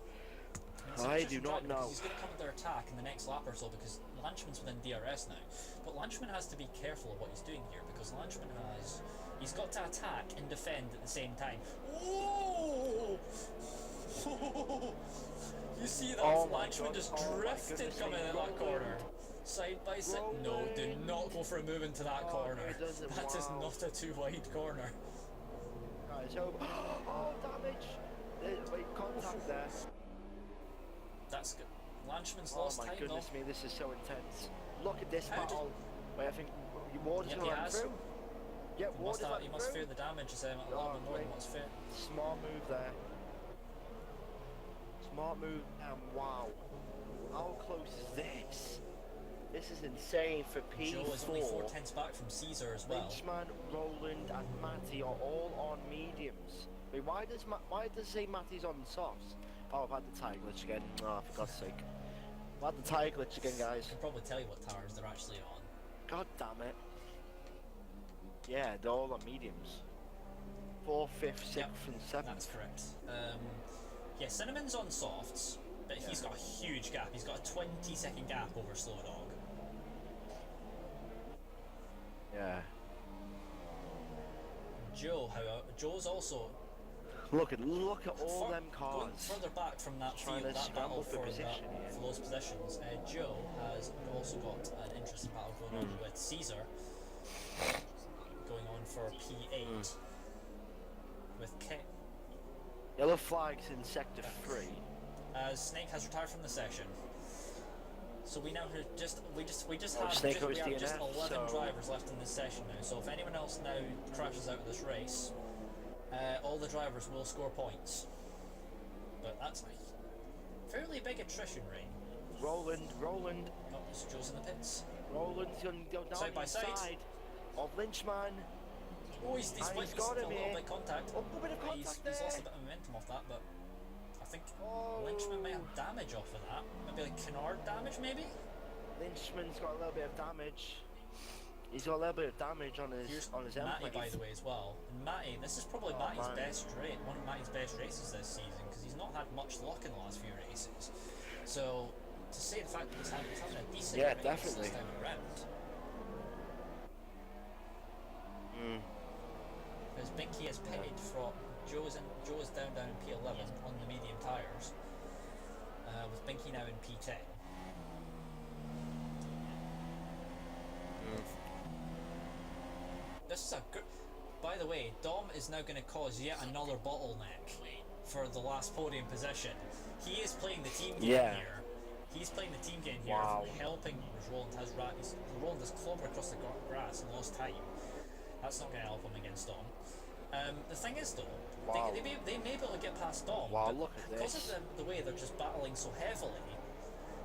it's an I interesting do not track because know. he's going to come under attack in the next lap or so because Lanchman's within DRS now. But Lanchman has to be careful of what he's doing here because Lanchman he's got to attack and defend at the same time. Whoa! You see that? Oh my Lanchman God. just Oh my drifted goodness coming me. out of that corner. Side by side. No, do not go for a move into that corner. It doesn't. That is Wow. not a too wide corner. Right, so, oh, damage! Wait, contact there. That's good. Lanchman's Oh lost my time goodness though. me, this is so intense. Look at this How did- battle. Wait, I think Ward's Yep, gonna he run has. through. Yep, Ward is He running must through. fear the damage is a Oh, little bit more great. than what's fair. Smart move there. Smart move, and wow. How close is this? This is insane for P4. Joe is only 4/10 back from Caesar as well. Lynchman, Roland, and Matty are all on mediums. Wait, why does it say Matty's on softs? Oh, I've had the tire glitch again. Oh, for God's sake. I've had the tire glitch again, guys. I can probably tell you what tires they're actually on. God damn it. Yeah, they're all on mediums. 4th, 5th, 6th, Yep, and 7th. That's correct. Yeah, Cinnamon's on softs, but he's got a huge gap. He's got a 20-second gap over Slow Dog. Yeah. Joe's also Look at all them going cars. further back from that Trying field, to that battle scramble for position here. for those positions. Joe has also got an interesting battle going on with Caesar, going on for P8 with K. Yellow flags in sector 3. As Snake has retired from the session. So we now have we just Oh, have Snake we goes have just DNF, 11 so- drivers left in this session now. So if anyone else now crashes out of this race, all the drivers will score points. But that's a fairly big attrition rate. Roland. Oh, it's Joe's in the pits. Roland's going to go down Side by the side. inside of Lynchman. Oh, he's And he's got got a him little here. bit of contact. Oh, a bit of contact He's there. lost a bit of momentum off that, but I think Oh. Lynchman might have damage off of that. Maybe like canard damage, maybe? Lynchman's got a little bit of damage. He's got a little bit of damage on his Here's end Matty, plate. by the way, as well. And Matty, this is probably Oh, Matty's man. best race, one of Matty's best races this season, because he's not had much luck in the last few races. So, to say the fact that he's having a decent Yeah, race definitely. this time around, because Binky has pitted from Joe's down in P11 on the medium tyres, with Binky now in P10. This is a good. By the way, Dom is now going to cause yet another bottleneck for the last podium position. He is playing the team game Yeah. here. He's playing the team game here, Wow. helping Roland has clobbered across the grass and lost time. That's not going to help him against Dom. The thing is though, Wow. they may be able to get past Dom, Wow, but look at because this. of the way they're just battling so heavily,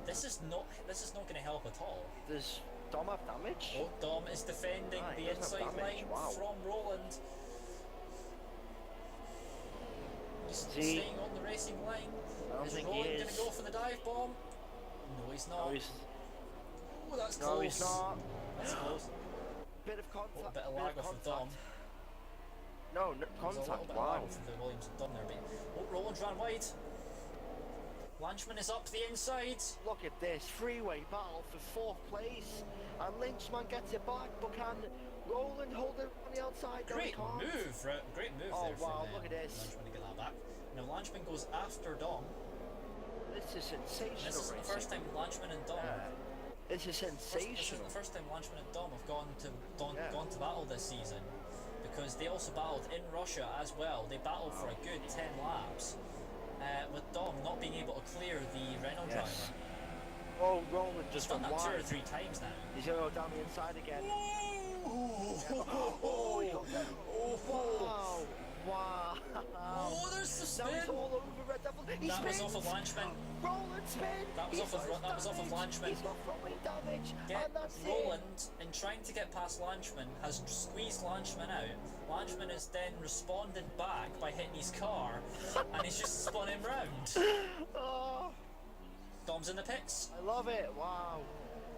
this is not going to help at all. Does Dom have damage? Oh, Dom is defending Ah, he the doesn't inside have damage, line wow. from Roland. Just See? staying on the racing line. I don't Is think he Roland is. going to go for the dive bomb? No, he's not. No, he's, Oh, that's no, close. he's not. That's close. Bit of contact. Oh, a bit of lag off of Dom. No, no There's a little contact. bit of Wow. lag off of the Williams and Dom there. But, oh, Roland's ran wide. Lanchman is up the inside. Look at this freeway battle for 4th place, and Lynchman gets it back, but can Roland hold it on the outside? No, he Great can't. move, great move Oh, there wow, from look at this. Lanchman to get that back. Now Lanchman goes after Dom. This is sensational. This isn't the first time Lanchman and Dom. This is This isn't sensational. the first time Lanchman and Dom have gone Yeah. to battle this season, because they also battled in Russia as well. They battled for a good 10 laps, with Dom not being able to clear the Renault Yes. driver. Oh, Roland He's just done went that 2 or wide. 3 times now. He's gonna go down the inside again. Oh, he got that. Wow. Wow. Oh, there's the Now he's spin. all over Red Devil. He That was spins. off of Lanchman. Roland spin. That was He's off of got that was off of damage. Lanchman. He's got throwing damage. Get And that's Roland, in trying to get past Lanchman, has squeezed Lanchman out. Lanchman has then responded back by hitting his car, and he's just spun him round. it. Oh, Dom's in the pits. I love it. Wow.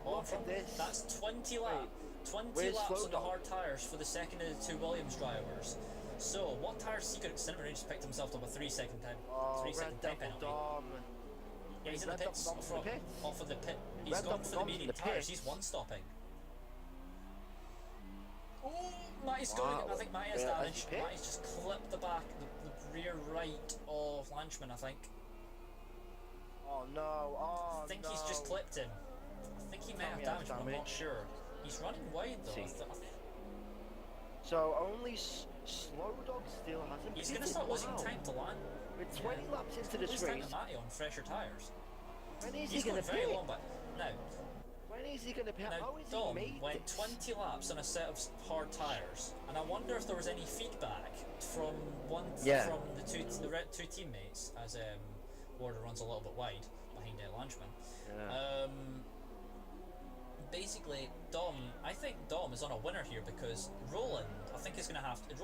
On Look from at this. That's 20 laps. 20 where's laps Slow on the Dog? hard tyres for the second of the 2 Williams drivers. So, what tyre secret Cinnamon just picked himself up a 3 second time? Oh, 3 second Red time Devil penalty. Dom. Yeah, he's in the Red Dot pits. Dom's in the pits. Off of the pit. He's Red gone Dot for the Dom's in medium the tyres. He's pits. one-stopping. Oh, Matty's Wow. going. I think Matty has Yeah, damage. has he pit? Matty's just clipped the back, the rear right of Lanchman, I think. Oh no, oh I think no. he's just clipped him. I think he may have Tommy has damage, but I'm not damage. sure. He's running wide though. See. So only Slow Dog still hasn't He's pitted. going to start losing Wow. time to land. We're 20 laps into this Lose time race. to Matty on fresher tyres. When is He's he going going to very pit? long back. Now, When is he going to pit? How is Dom he made went this? 20 laps on a set of hard tyres, and I wonder if there was any feedback from from the two teammates as Warder runs a little bit wide behind Lanchman. Yeah. Basically, I think Dom is on a winner here because Roland, I think is going to have to. Is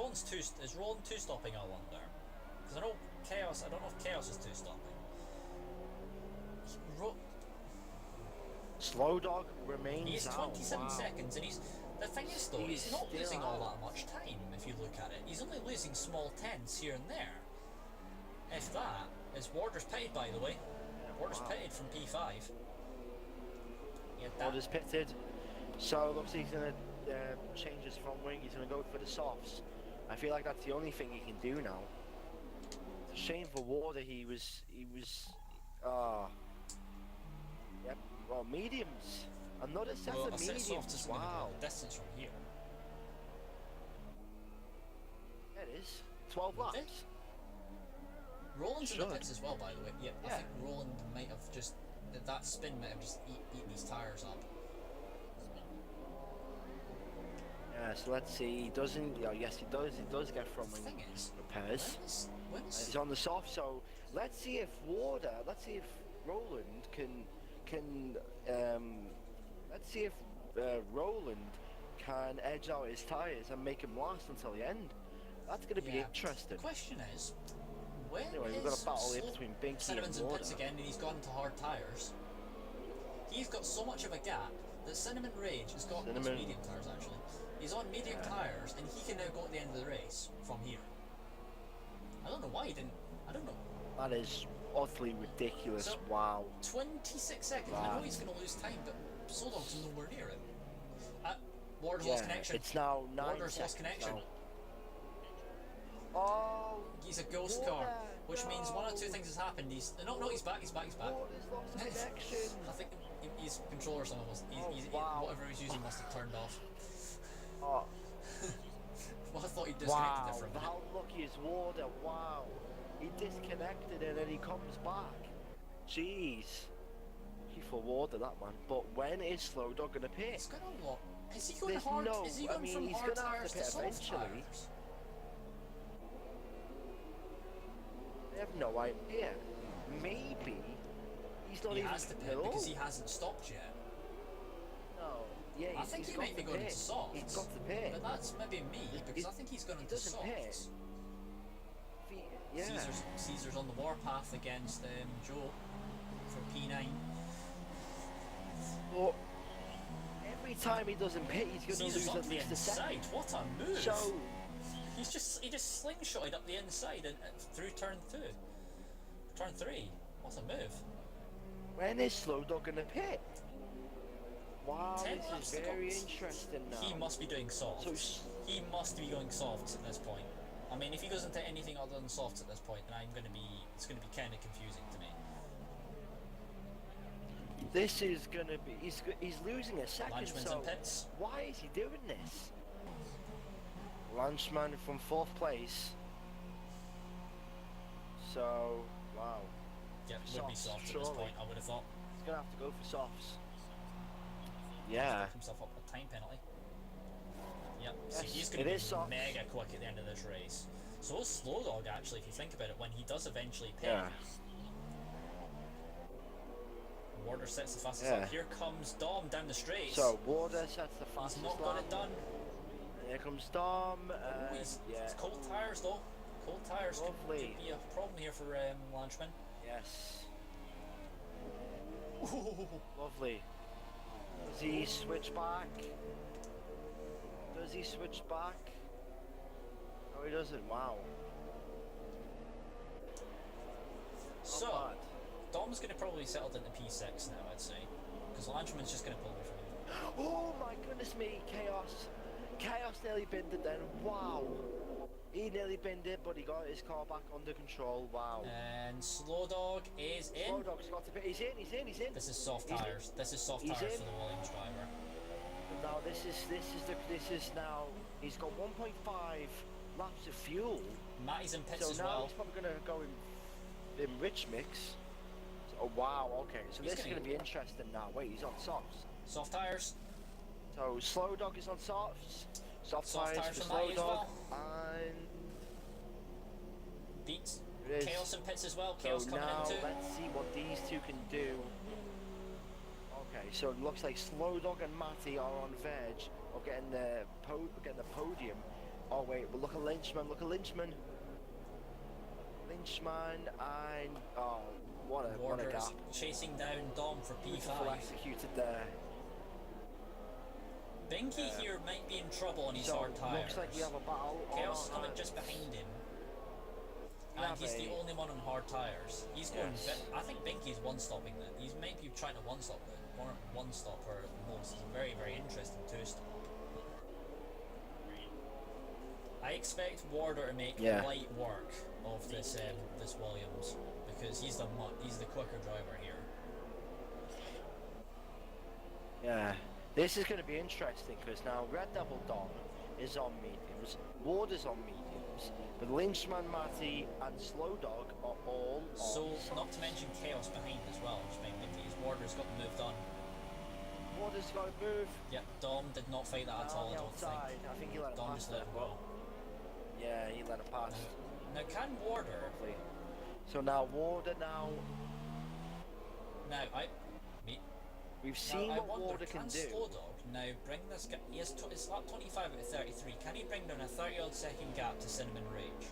Roland two stopping all under? Because I know Chaos. I don't know if Chaos is two stopping. Slow Dog remains He's out. 27 Wow. seconds, and the thing is though, he's not still losing all out. that much time if you look at it. He's only losing small tenths here and there. If that is Warder's pitted, by the way. Warder's pitted from P5. Warder's pitted. So it looks like he's going to change his front wing. He's going to go for the softs. I feel like that's the only thing he can do now. It's a shame for Warder. He was. Yep. Well, mediums. Another set of mediums. Wow. Distance from here. There it is. 12 laps. Roland's in the pits as well, by the way. Yeah, I think Roland might have just that spin might have just eaten these tires up. Yeah, so let's see. He doesn't. Yes, he does. He does get from wing repairs. He's on the soft. So let's see if Roland can. Let's see if Roland can edge out his tires and make him last until the end. That's going to be interesting. The question is, when anyway, we've got a battle here between Binky Cinnamon's and in Warder. pits again, and he's gone to hard tires. He's got so much of a gap that Cinnamon Rage has got those medium tires actually. He's on medium tires, and he can now go at the end of the race from here. I don't know why he didn't. I don't know. That is utterly ridiculous. So, wow. 26 seconds. I know he's going to lose time, but Soldog's nowhere near him. Warder's lost connection. It's now 9 Warder's lost connection. Now. Oh, he's a ghost car, which means one or two things has happened. He's back. He's back. Warder's lost connection. I think his controller or something was. Whatever he's using must have turned off. Oh. Well, I thought he disconnected it for a minute. How lucky is Warder? Wow. He disconnected and then he comes back. Jeez. Lucky for Warder, that man. But when is Slow Dog going to pit? He's going to what? Is he going hard? Is he going from hard tires to soft tires? I have no idea. Maybe he's not he even has to pit because he hasn't stopped yet. No. Yeah, I think he might be going into softs. He's got to pit. But that's maybe me because I think he's going into softs. Pit. Yeah. Caesar's on the warpath against Joe for P9. Well, every time he doesn't pit, he's going to lose at least a second. What a move! So he just slingshotted up the inside and through turn 2, turn 3. What a move! When is Slow Dog going to pit? Wow, 10 this is very interesting now. He must be doing softs. He must be going softs at this point. I mean, if he goes into anything other than softs at this point, then it's going to be kind of confusing to me. This is going to be. He's losing a second. Lanchman's so in pits. Why is he doing this? Lanchman from 4th place. So wow. Yeah, would be softs at this point. I would have thought. He's going to have to go for softs. Yeah. He's himself up a time penalty. Yep. Yes, See, he's going to be mega quick at the end of this race. So is Slow Dog actually, if you think about it, when he does eventually pit. Yeah. Warder sets the fastest lap. Here comes Dom down the straight. So Warder sets the fastest He's not got it done. And here comes Dom. It's cold tyres though. Cold tyres could be a problem here for Lanchman. Yes. Lovely. Does he switch back? Does he switch back? No, he doesn't. Wow. So, Dom's going to probably settle into P6 now, I'd say. Because Lanchman's just going to pull away from him. Oh my goodness me, Chaos. Chaos nearly binned it then. Wow. He nearly binned it, but he got his car back under control. Wow. And Slow Dog is in. Slow Dog's got to be. He's in. This is soft tires. This is soft tires for the Williams driver. Now this is now. He's got 1.5 laps of fuel. Matty's in pits so as now well. He's probably going to go in rich mix. Oh wow. Okay. So this is going to be interesting now. Wait, he's on softs. Soft tires. So Slow Dog is on softs. Soft tires for from Slow Matty Dog. as well. And Beats. Chaos in pits as well. So Chaos coming now in too. let's see what these two can do. Okay, so it looks like Slow Dog and Matty are on verge of getting the podium. Oh wait, but look at Lynchman. Lynchman and what a gap. Chasing down Dom for P5. Beautiful executed there. Binky here might be in trouble on his hard tyres. Looks like we have a battle. Chaos is coming just behind him. And he's the only one on hard tyres. He's going. I think Binky's one-stopping that. He might be trying to one-stop it. Or one-stop her at most. It's a very, very interesting two-stop. I expect Warder to make light work of this Williams because he's the quicker driver here. Yeah, this is going to be interesting because now Red Devil Dom is on mediums, Warder's on mediums, but Lynchman, Matty, and Slow Dog are all on softs. Not to mention Chaos behind as well, which might make his Warder's got moved on. Warder's got to move. Yep, Dom did not fight that at all. I think he let it pass there. Yeah, he let it pass. Now can Warder? So now Warder now. We've seen what Warder can do. Slow Dog now bring this guy? It's lap 25 out of 33. Can he bring down a 30-odd second gap to Cinnamon Rage?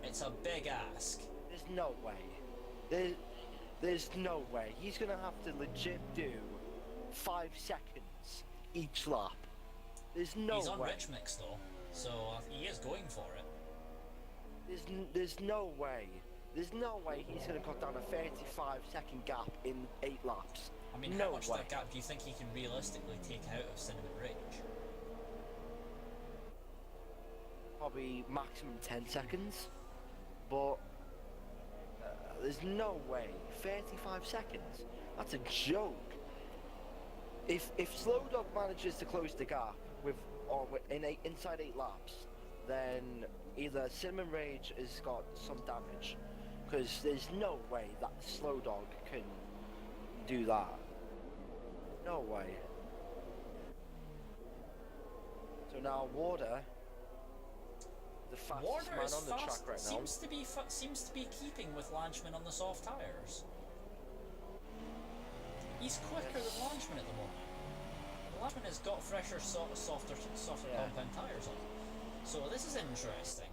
It's a big ask. There's no way. There's no way. He's gonna have to legit do 5 seconds each lap. There's no way. He's on rich mix though. So he is going for it. There's no way. There's no way he's going to cut down a 35-second gap in 8 laps. I mean, how much of that gap do you think he can realistically take out of Cinnamon Rage? Probably maximum 10 seconds. But there's no way. 35 seconds? That's a joke. If Slow Dog manages to close the gap inside 8 laps, then either Cinnamon Rage has got some damage, because there's no way that Slow Dog can do that. No way. So now Warder, the fastest man on the track right now, seems to be keeping with Lanchman on the soft tyres. He's quicker than Lanchman at the moment. Lanchman has got fresher, softer compound tyres on. So this is interesting.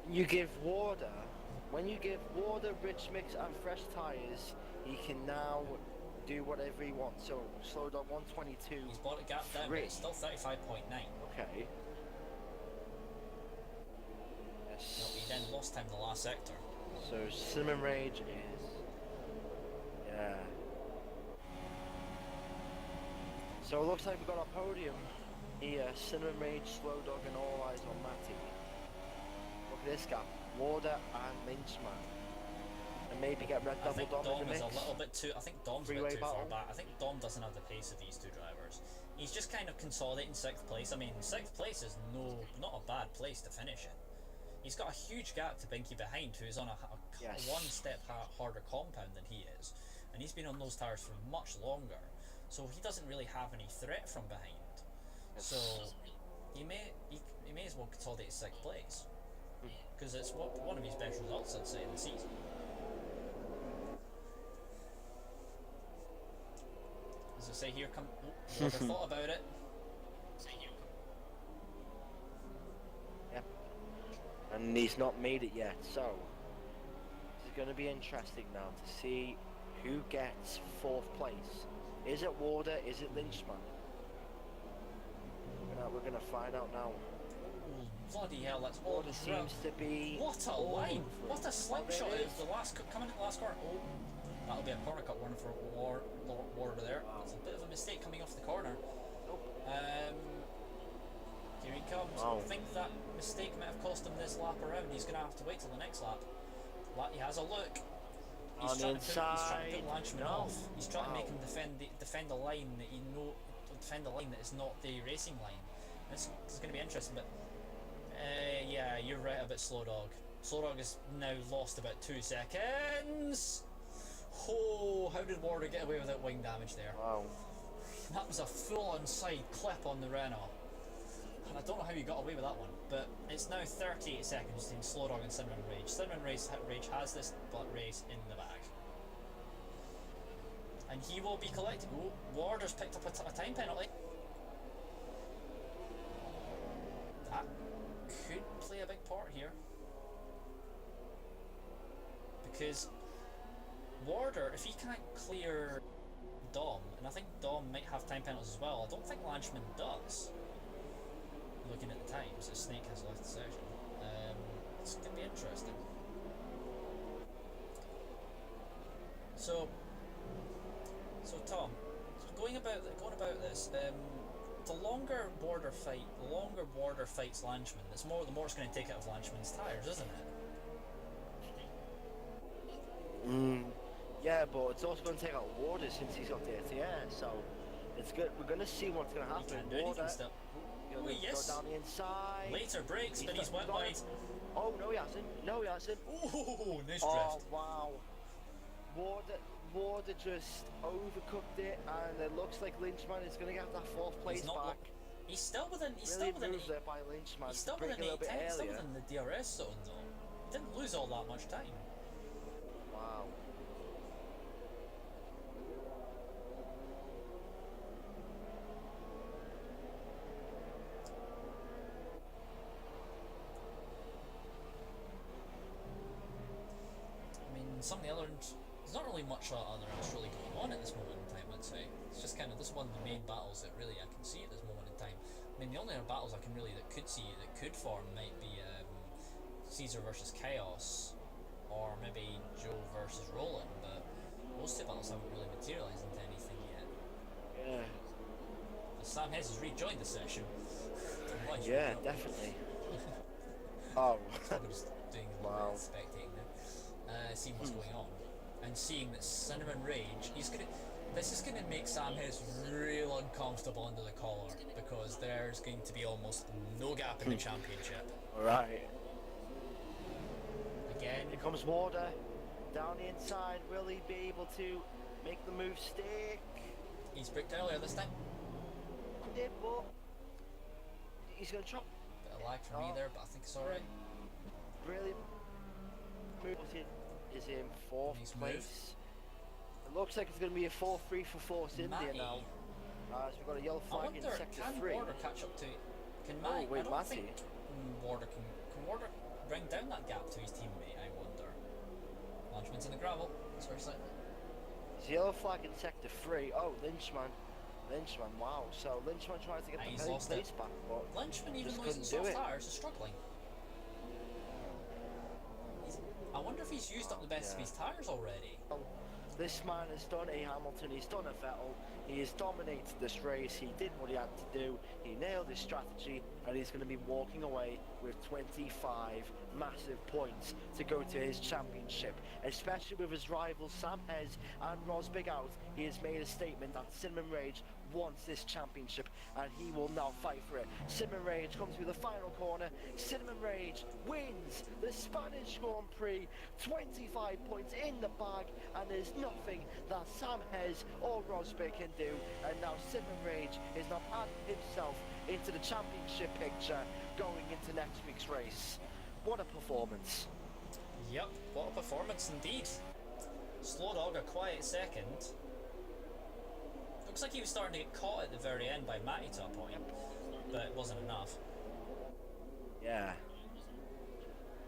When you give Warder rich mix and fresh tyres, he can now do whatever he wants. So Slow Dog 122. He's brought a gap down, but it's still 35.9. Okay. Yes. No, he then lost time in the last sector. So Cinnamon Rage is... Yeah. So it looks like we've got our podium here. Cinnamon Rage, Slow Dog, and all eyes on Matty. Look at this gap. Warder and Lynchman. And maybe get Red Devil Dom in the mix. I think Dom's a bit too far back. I think Dom doesn't have the pace of these two drivers. He's just kind of consolidating 6th place. I mean, 6th place is not a bad place to finish in. He's got a huge gap to Binky behind, who is on a one step harder compound than he is. And he's been on those tyres for much longer. So he doesn't really have any threat from behind. So he may as well consolidate 6th place. Because it's one of his best results, I'd say, in the season. As I say here, Warder thought about it. Yep. And he's not made it yet, so it's going to be interesting now to see who gets 4th place. Is it Warder? Is it Lynchman? We're gonna find out now. Bloody hell, that's Warder almost seems to be. What a all line! over What a it. slingshot Oh, there it is! The last coming into the last corner. Oh, that'll be a corner cut warning for Warder there. Wow. It's a bit of a mistake coming off the corner. Nope. Here he comes. Wow. I think that mistake might have cost him this lap around. He's going to have to wait till the next lap. He has a look. He's trying to put Lanchman off. He's trying to make him defend a line that defend a line that is not the racing line. This is going to be interesting, but yeah, you're right about Slow Dog. Slow Dog has now lost about 2 seconds. Oh, how did Warder get away with that wing damage there? Wow. That was a full-on side clip on the Renault. And I don't know how he got away with that one, but it's now 38 seconds between Slow Dog and Cinnamon Rage. Cinnamon Rage has this race in the bag. And he will be collected. Oh, Warder's picked up a time penalty. That could play a big part here. Because Warder, if he can't clear Dom, and I think Dom might have time penalties as well, I don't think Lanchman does. Looking at the times, as Snake has left the session. It's going to be interesting. So Tom, going about this, the longer Warder fights Lanchman, the more it's going to take out of Lanchman's tyres, isn't it? Yeah, but it's also going to take out Warder since he's got the ATR, so it's good. We're going to see what's going to happen. He can't do anything still. Go down the inside. Later breaks, but he's went wide. Oh, no he hasn't. No he hasn't. Oh, nice drift. Oh, wow. Warder just overcooked it, and it looks like Lynchman is going to get that 4th place back. He's still within. He's really still within. There by Lynchman. He's still within 8 10. He's still within the DRS zone though. Didn't lose all that much time. Wow. I mean, some of the other. There's not really much other else really going on at this moment in time, I'd say. It's just kind of this one of the main battles that really I can see at this moment in time. I mean, the only other battles I can really that could form might be Caesar versus Chaos, or maybe Joe versus Roland, but those 2 battles haven't really materialised into anything yet. Yeah. Sam Hess has rejoined the session. Yeah, definitely. Oh. I'm just doing a little bit of spectating there. Seeing what's going on. And seeing that Cinnamon Rage, this is gonna make Sam Hess real uncomfortable under the collar, because there's going to be almost no gap in the championship. Alright. Again. Here comes Warder. Down the inside, will he be able to make the move stick? He's bricked earlier this time. Did, but he's gonna chop. Bit of lag for me there, but I think it's alright. Brilliant. Move is in 4th Nice place. It looks like it's going to be a 4-3 for Force India now. As we've got a yellow flag in sector 3. Can Warder catch up to? Can Matty? I don't think Warder can Warder bring down that gap to his teammate? I wonder. Lanchman's in the gravel. Sorry, slightly. It's a yellow flag in sector 3. Oh, Lynchman, wow. So Lynchman tries to get the place back, but Lynchman, even though he's in soft tires, is struggling. I wonder if he's used up the best of his tyres already. This man has done a Hamilton, he's done a Vettel, he has dominated this race, he did what he had to do, he nailed his strategy, and he's going to be walking away with 25 massive points to go to his championship. Especially with his rivals Sam Hez and Rosberg out, he has made a statement that Cinnamon Rage wants this championship, and he will now fight for it. Cinnamon Rage comes through the final corner. Cinnamon Rage wins the Spanish Grand Prix. 25 points in the bag, and there's nothing that Sam Hez or Rosberg can do. And now Cinnamon Rage is now adding himself into the championship picture going into next week's race. What a performance. Yep, what a performance indeed. Slow Dog a quiet second. Looks like he was starting to get caught at the very end by Matty to a point, but it wasn't enough. Yeah.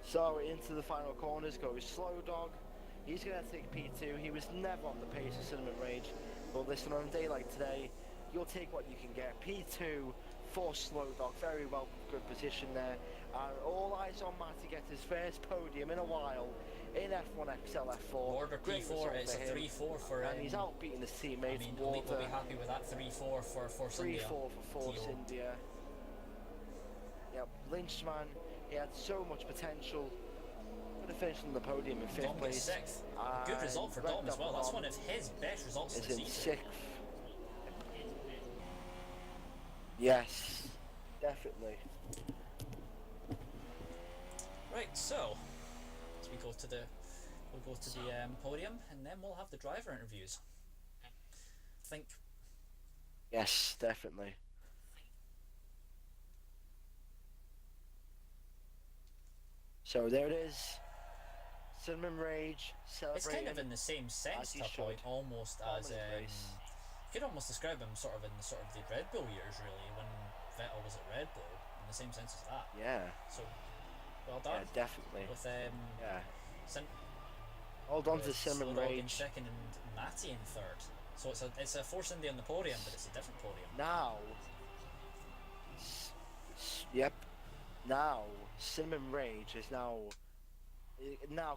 So into the final corners goes Slow Dog. He's going to take P2. He was never on the pace of Cinnamon Rage, but listen, on a day like today, you'll take what you can get. P2 for Slow Dog, very well, good position there. And all eyes on Matty gets his first podium in a while in F1XL F4. Warder Great P4, result it's a for him. 3-4 for And he's out beating his teammates. I mean, Elite Water. will be happy with that 3-4 for Force 3-4 India. for Force TO. India. Yep, Lynchman, he had so much potential. Could have finished on the podium in 5th Dom gets place. 6th. Good result for Red Dom as well. Devil That's Dom one of his best results of is the in season. 6th. Yes, definitely. Right, so as we go to the podium, and then we'll have the driver interviews. I think. Yes, definitely. So there it is. Cinnamon Rage celebrating. It's kind of in the same sense to a point, almost as you could almost describe him sort of in the Red Bull years, really, when Vettel was at Red Bull, in the same sense as that. Yeah. So, well done. Yeah, definitely. With yeah. Hold Hold on to Cinnamon Rage in 2nd and Matty in 3rd. So it's a Force India on the podium, but it's a different podium. Now. Yep. Now Cinnamon Rage is now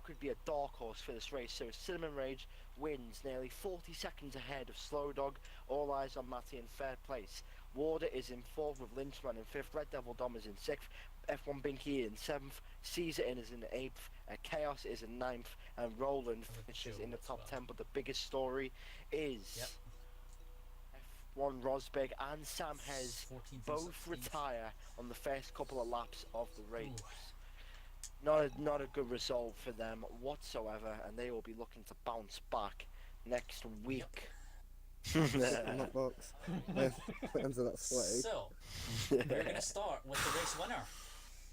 could be a dark horse for this race. So Cinnamon Rage wins nearly 40 seconds ahead of Slow Dog. All eyes on Matty in 3rd place. Warder is in 4th with Lynchman in 5th. Red Devil Dom is in 6th. F1 Binky in 7th. Caesar is in 8th. Chaos is in 9th. And Roland finishes in the top 10. But the biggest story is F1 Rosberg and Sam Hez both retire on the first couple of laps of the race. Not a good result for them whatsoever, and they will be looking to bounce back next week. I'm not box. My hands are not sweaty. So, we're going to start with the race winner,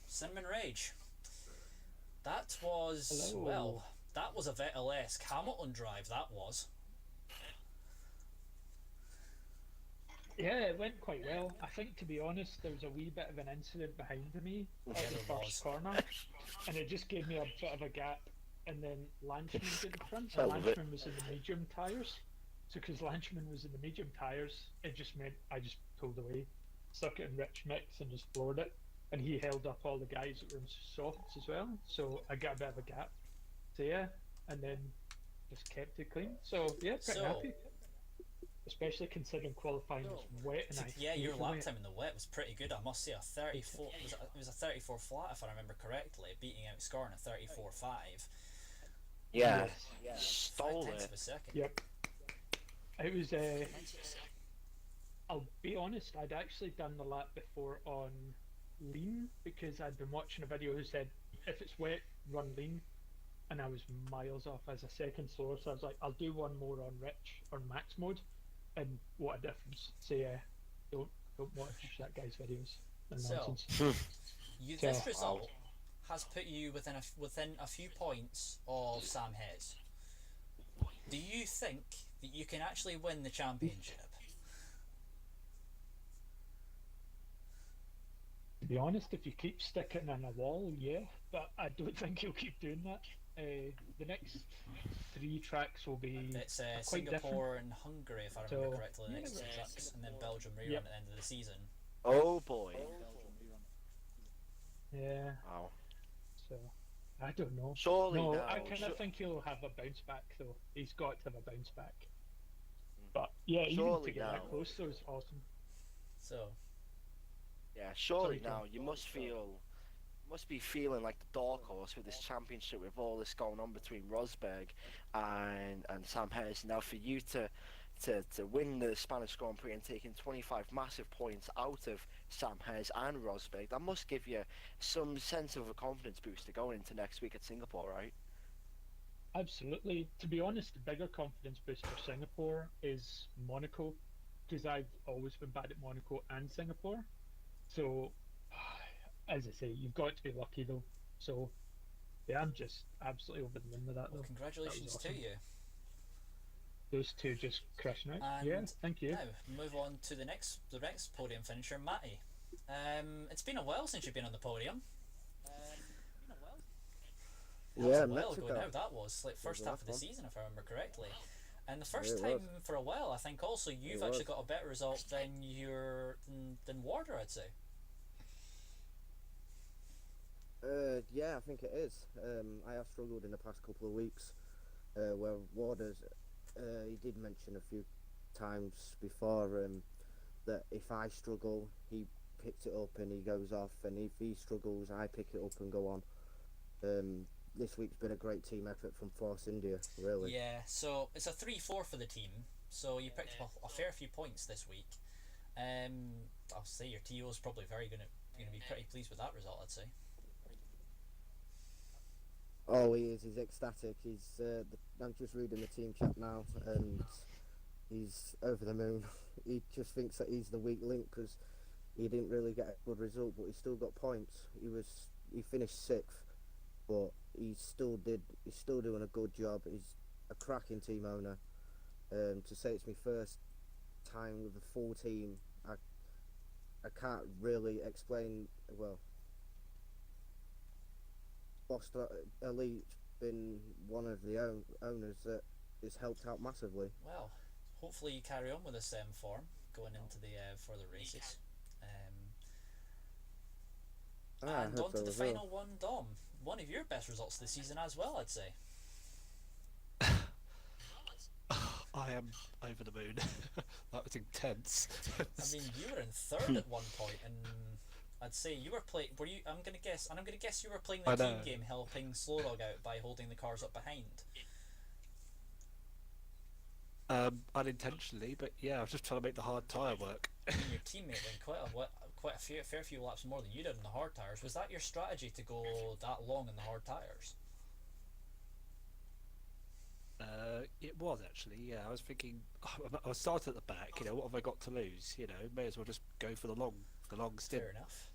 Cinnamon Rage. That was, well, that was a Vettel-esque Hamilton drive, that was. Yeah, it went quite well. I think, to be honest, there was a wee bit of an incident behind me at the first corner, and it just gave me a bit of a gap. And then Lanchman was in front, and Lanchman was in the medium tyres. So, because Lanchman was in the medium tyres, it just meant I just pulled away, stuck it in rich mix, and just floored it. And he held up all the guys that were in softs as well, so I got a bit of a gap. So yeah, and then just kept it clean. So yeah, pretty happy. Especially considering qualifying was wet and your lap time in the wet was pretty good. I must say, a 34. It was a 34 flat, if I remember correctly, beating out Scorn a 34.5. Yeah, stole it. Of a second. Yep. It was. I'll be honest. I'd actually done the lap before on lean because I'd been watching a video who said if it's wet, run lean, and I was miles off as a second slower. So I was like, I'll do one more on rich or max mode. And what a difference! So yeah, don't watch that guy's videos. This result has put you within a few points of Sam Hez. Do you think that you can actually win the championship? To be honest, if you keep sticking in a wall, yeah, but I don't think you'll keep doing that. The next 3 tracks will be it's quite Singapore different. and Hungary, if I remember correctly, the next 2 tracks, and then Belgium rerun at the end of the season. Oh boy. Yeah. Wow. So I don't know. Surely no, now. I kind of think he'll have a bounce back though. He's got to have a bounce back. But yeah, even to get that close was awesome. So. Yeah, surely now you must be feeling like the dark horse with this championship, with all this going on between Rosberg and Sam Hez. Now for you to win the Spanish Grand Prix and taking 25 massive points out of Sam Hez and Rosberg, that must give you some sense of a confidence booster going into next week at Singapore, right? Absolutely. To be honest, the bigger confidence boost for Singapore is Monaco, because I've always been bad at Monaco and Singapore. So, as I say, you've got to be lucky though. So, yeah, I'm just absolutely over the moon with that though. Congratulations to you. Those two just crushing out. And yeah, thank you. Now, move on to the next podium finisher, Matty. It's been a while since you've been on the podium. Yeah, a while Mexico. ago now. That was like first half of the season, if I remember correctly. And the first time for a while, I think also you've actually got a better result than Warder, I'd say. Yeah, I think it is. I have struggled in the past couple of weeks. Where Waters, he did mention a few times before that if I struggle, he picks it up and he goes off, and if he struggles, I pick it up and go on. This week's been a great team effort from Force India, really. Yeah, so it's a 3-4 for the team. So you picked up a fair few points this week. I'll say your TO is probably gonna be pretty pleased with that result. I'd say. Oh, he is. He's ecstatic. I'm just reading the team chat now, and he's over the moon. He just thinks that he's the weak link because he didn't really get a good result, but he still got points. He finished sixth, but he still did. He's still doing a good job. He's a cracking team owner. To say it's my first time with a full team, I can't really explain. Well, Foster Elite's been one of the owners that has helped out massively. Well, hopefully you carry on with this form going into the further races. And on to the final one, Dom. One of your best results this season as well, I'd say. I am over the moon. That was intense. I mean, you were in third at one point, and I'd say you were playing. Were you? I'm gonna guess you were playing the team game, helping Slow Dog out by holding the cars up behind. Unintentionally, but yeah, I was just trying to make the hard tyre work. And your teammate went quite a fair few laps more than you did in the hard tyres. Was that your strategy to go that long in the hard tyres? It was actually, yeah. I was thinking, I was starting at the back. What have I got to lose? May as well just go for the long stint. Fair enough.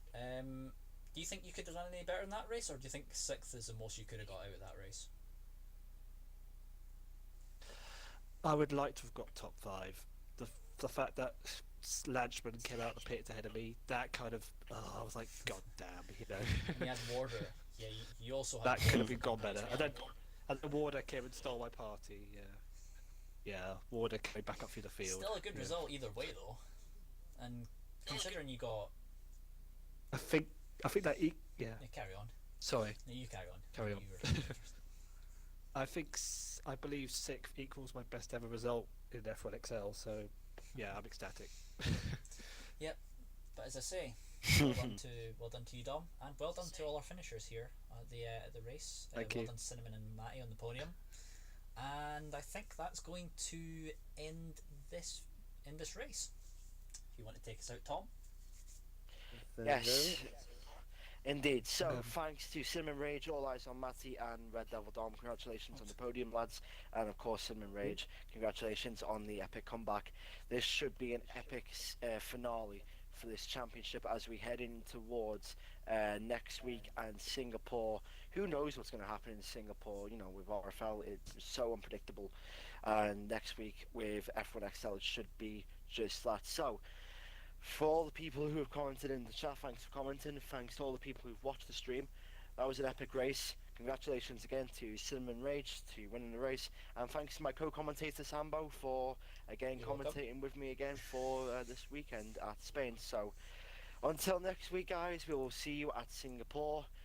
Do you think you could have done any better in that race, or do you think sixth is the most you could have got out of that race? I would like to have got top five. The fact that Lanchman came out the pits ahead of me, that kind of, I was like, God damn, And you had Warder. Yeah, you also had. That could have been gone better. And then Warder came and stole my party. Yeah, Warder came back up through the field. Still a good result either way, though. And considering you got. I think that yeah. Carry on. Sorry. No, you carry on. Carry on. I believe sixth equals my best ever result in F1XL. So yeah, I'm ecstatic. Yep, but as I say, well done to you, Dom, and well done to all our finishers here at the race. Thank well you. done to Cinnamon and Matty on the podium, and I think that's going to end this race. If you want to take us out, Tom. Yes, indeed. So, thanks to Cinnamon Rage, All Eyes on Matty, and Red Devil Dom. Congratulations on the podium, lads. And of course, Cinnamon Rage, congratulations on the epic comeback. This should be an epic finale for this championship as we head in towards next week and Singapore. Who knows what's going to happen in Singapore? With RFL, it's so unpredictable. And next week with F1XL, it should be just that. So, for all the people who have commented in the chat, thanks for commenting. Thanks to all the people who've watched the stream. That was an epic race. Congratulations again to Cinnamon Rage to winning the race, and thanks to my co-commentator Sambo for again commentating with me again for this weekend at Spain. So until next week, guys, we will see you at Singapore.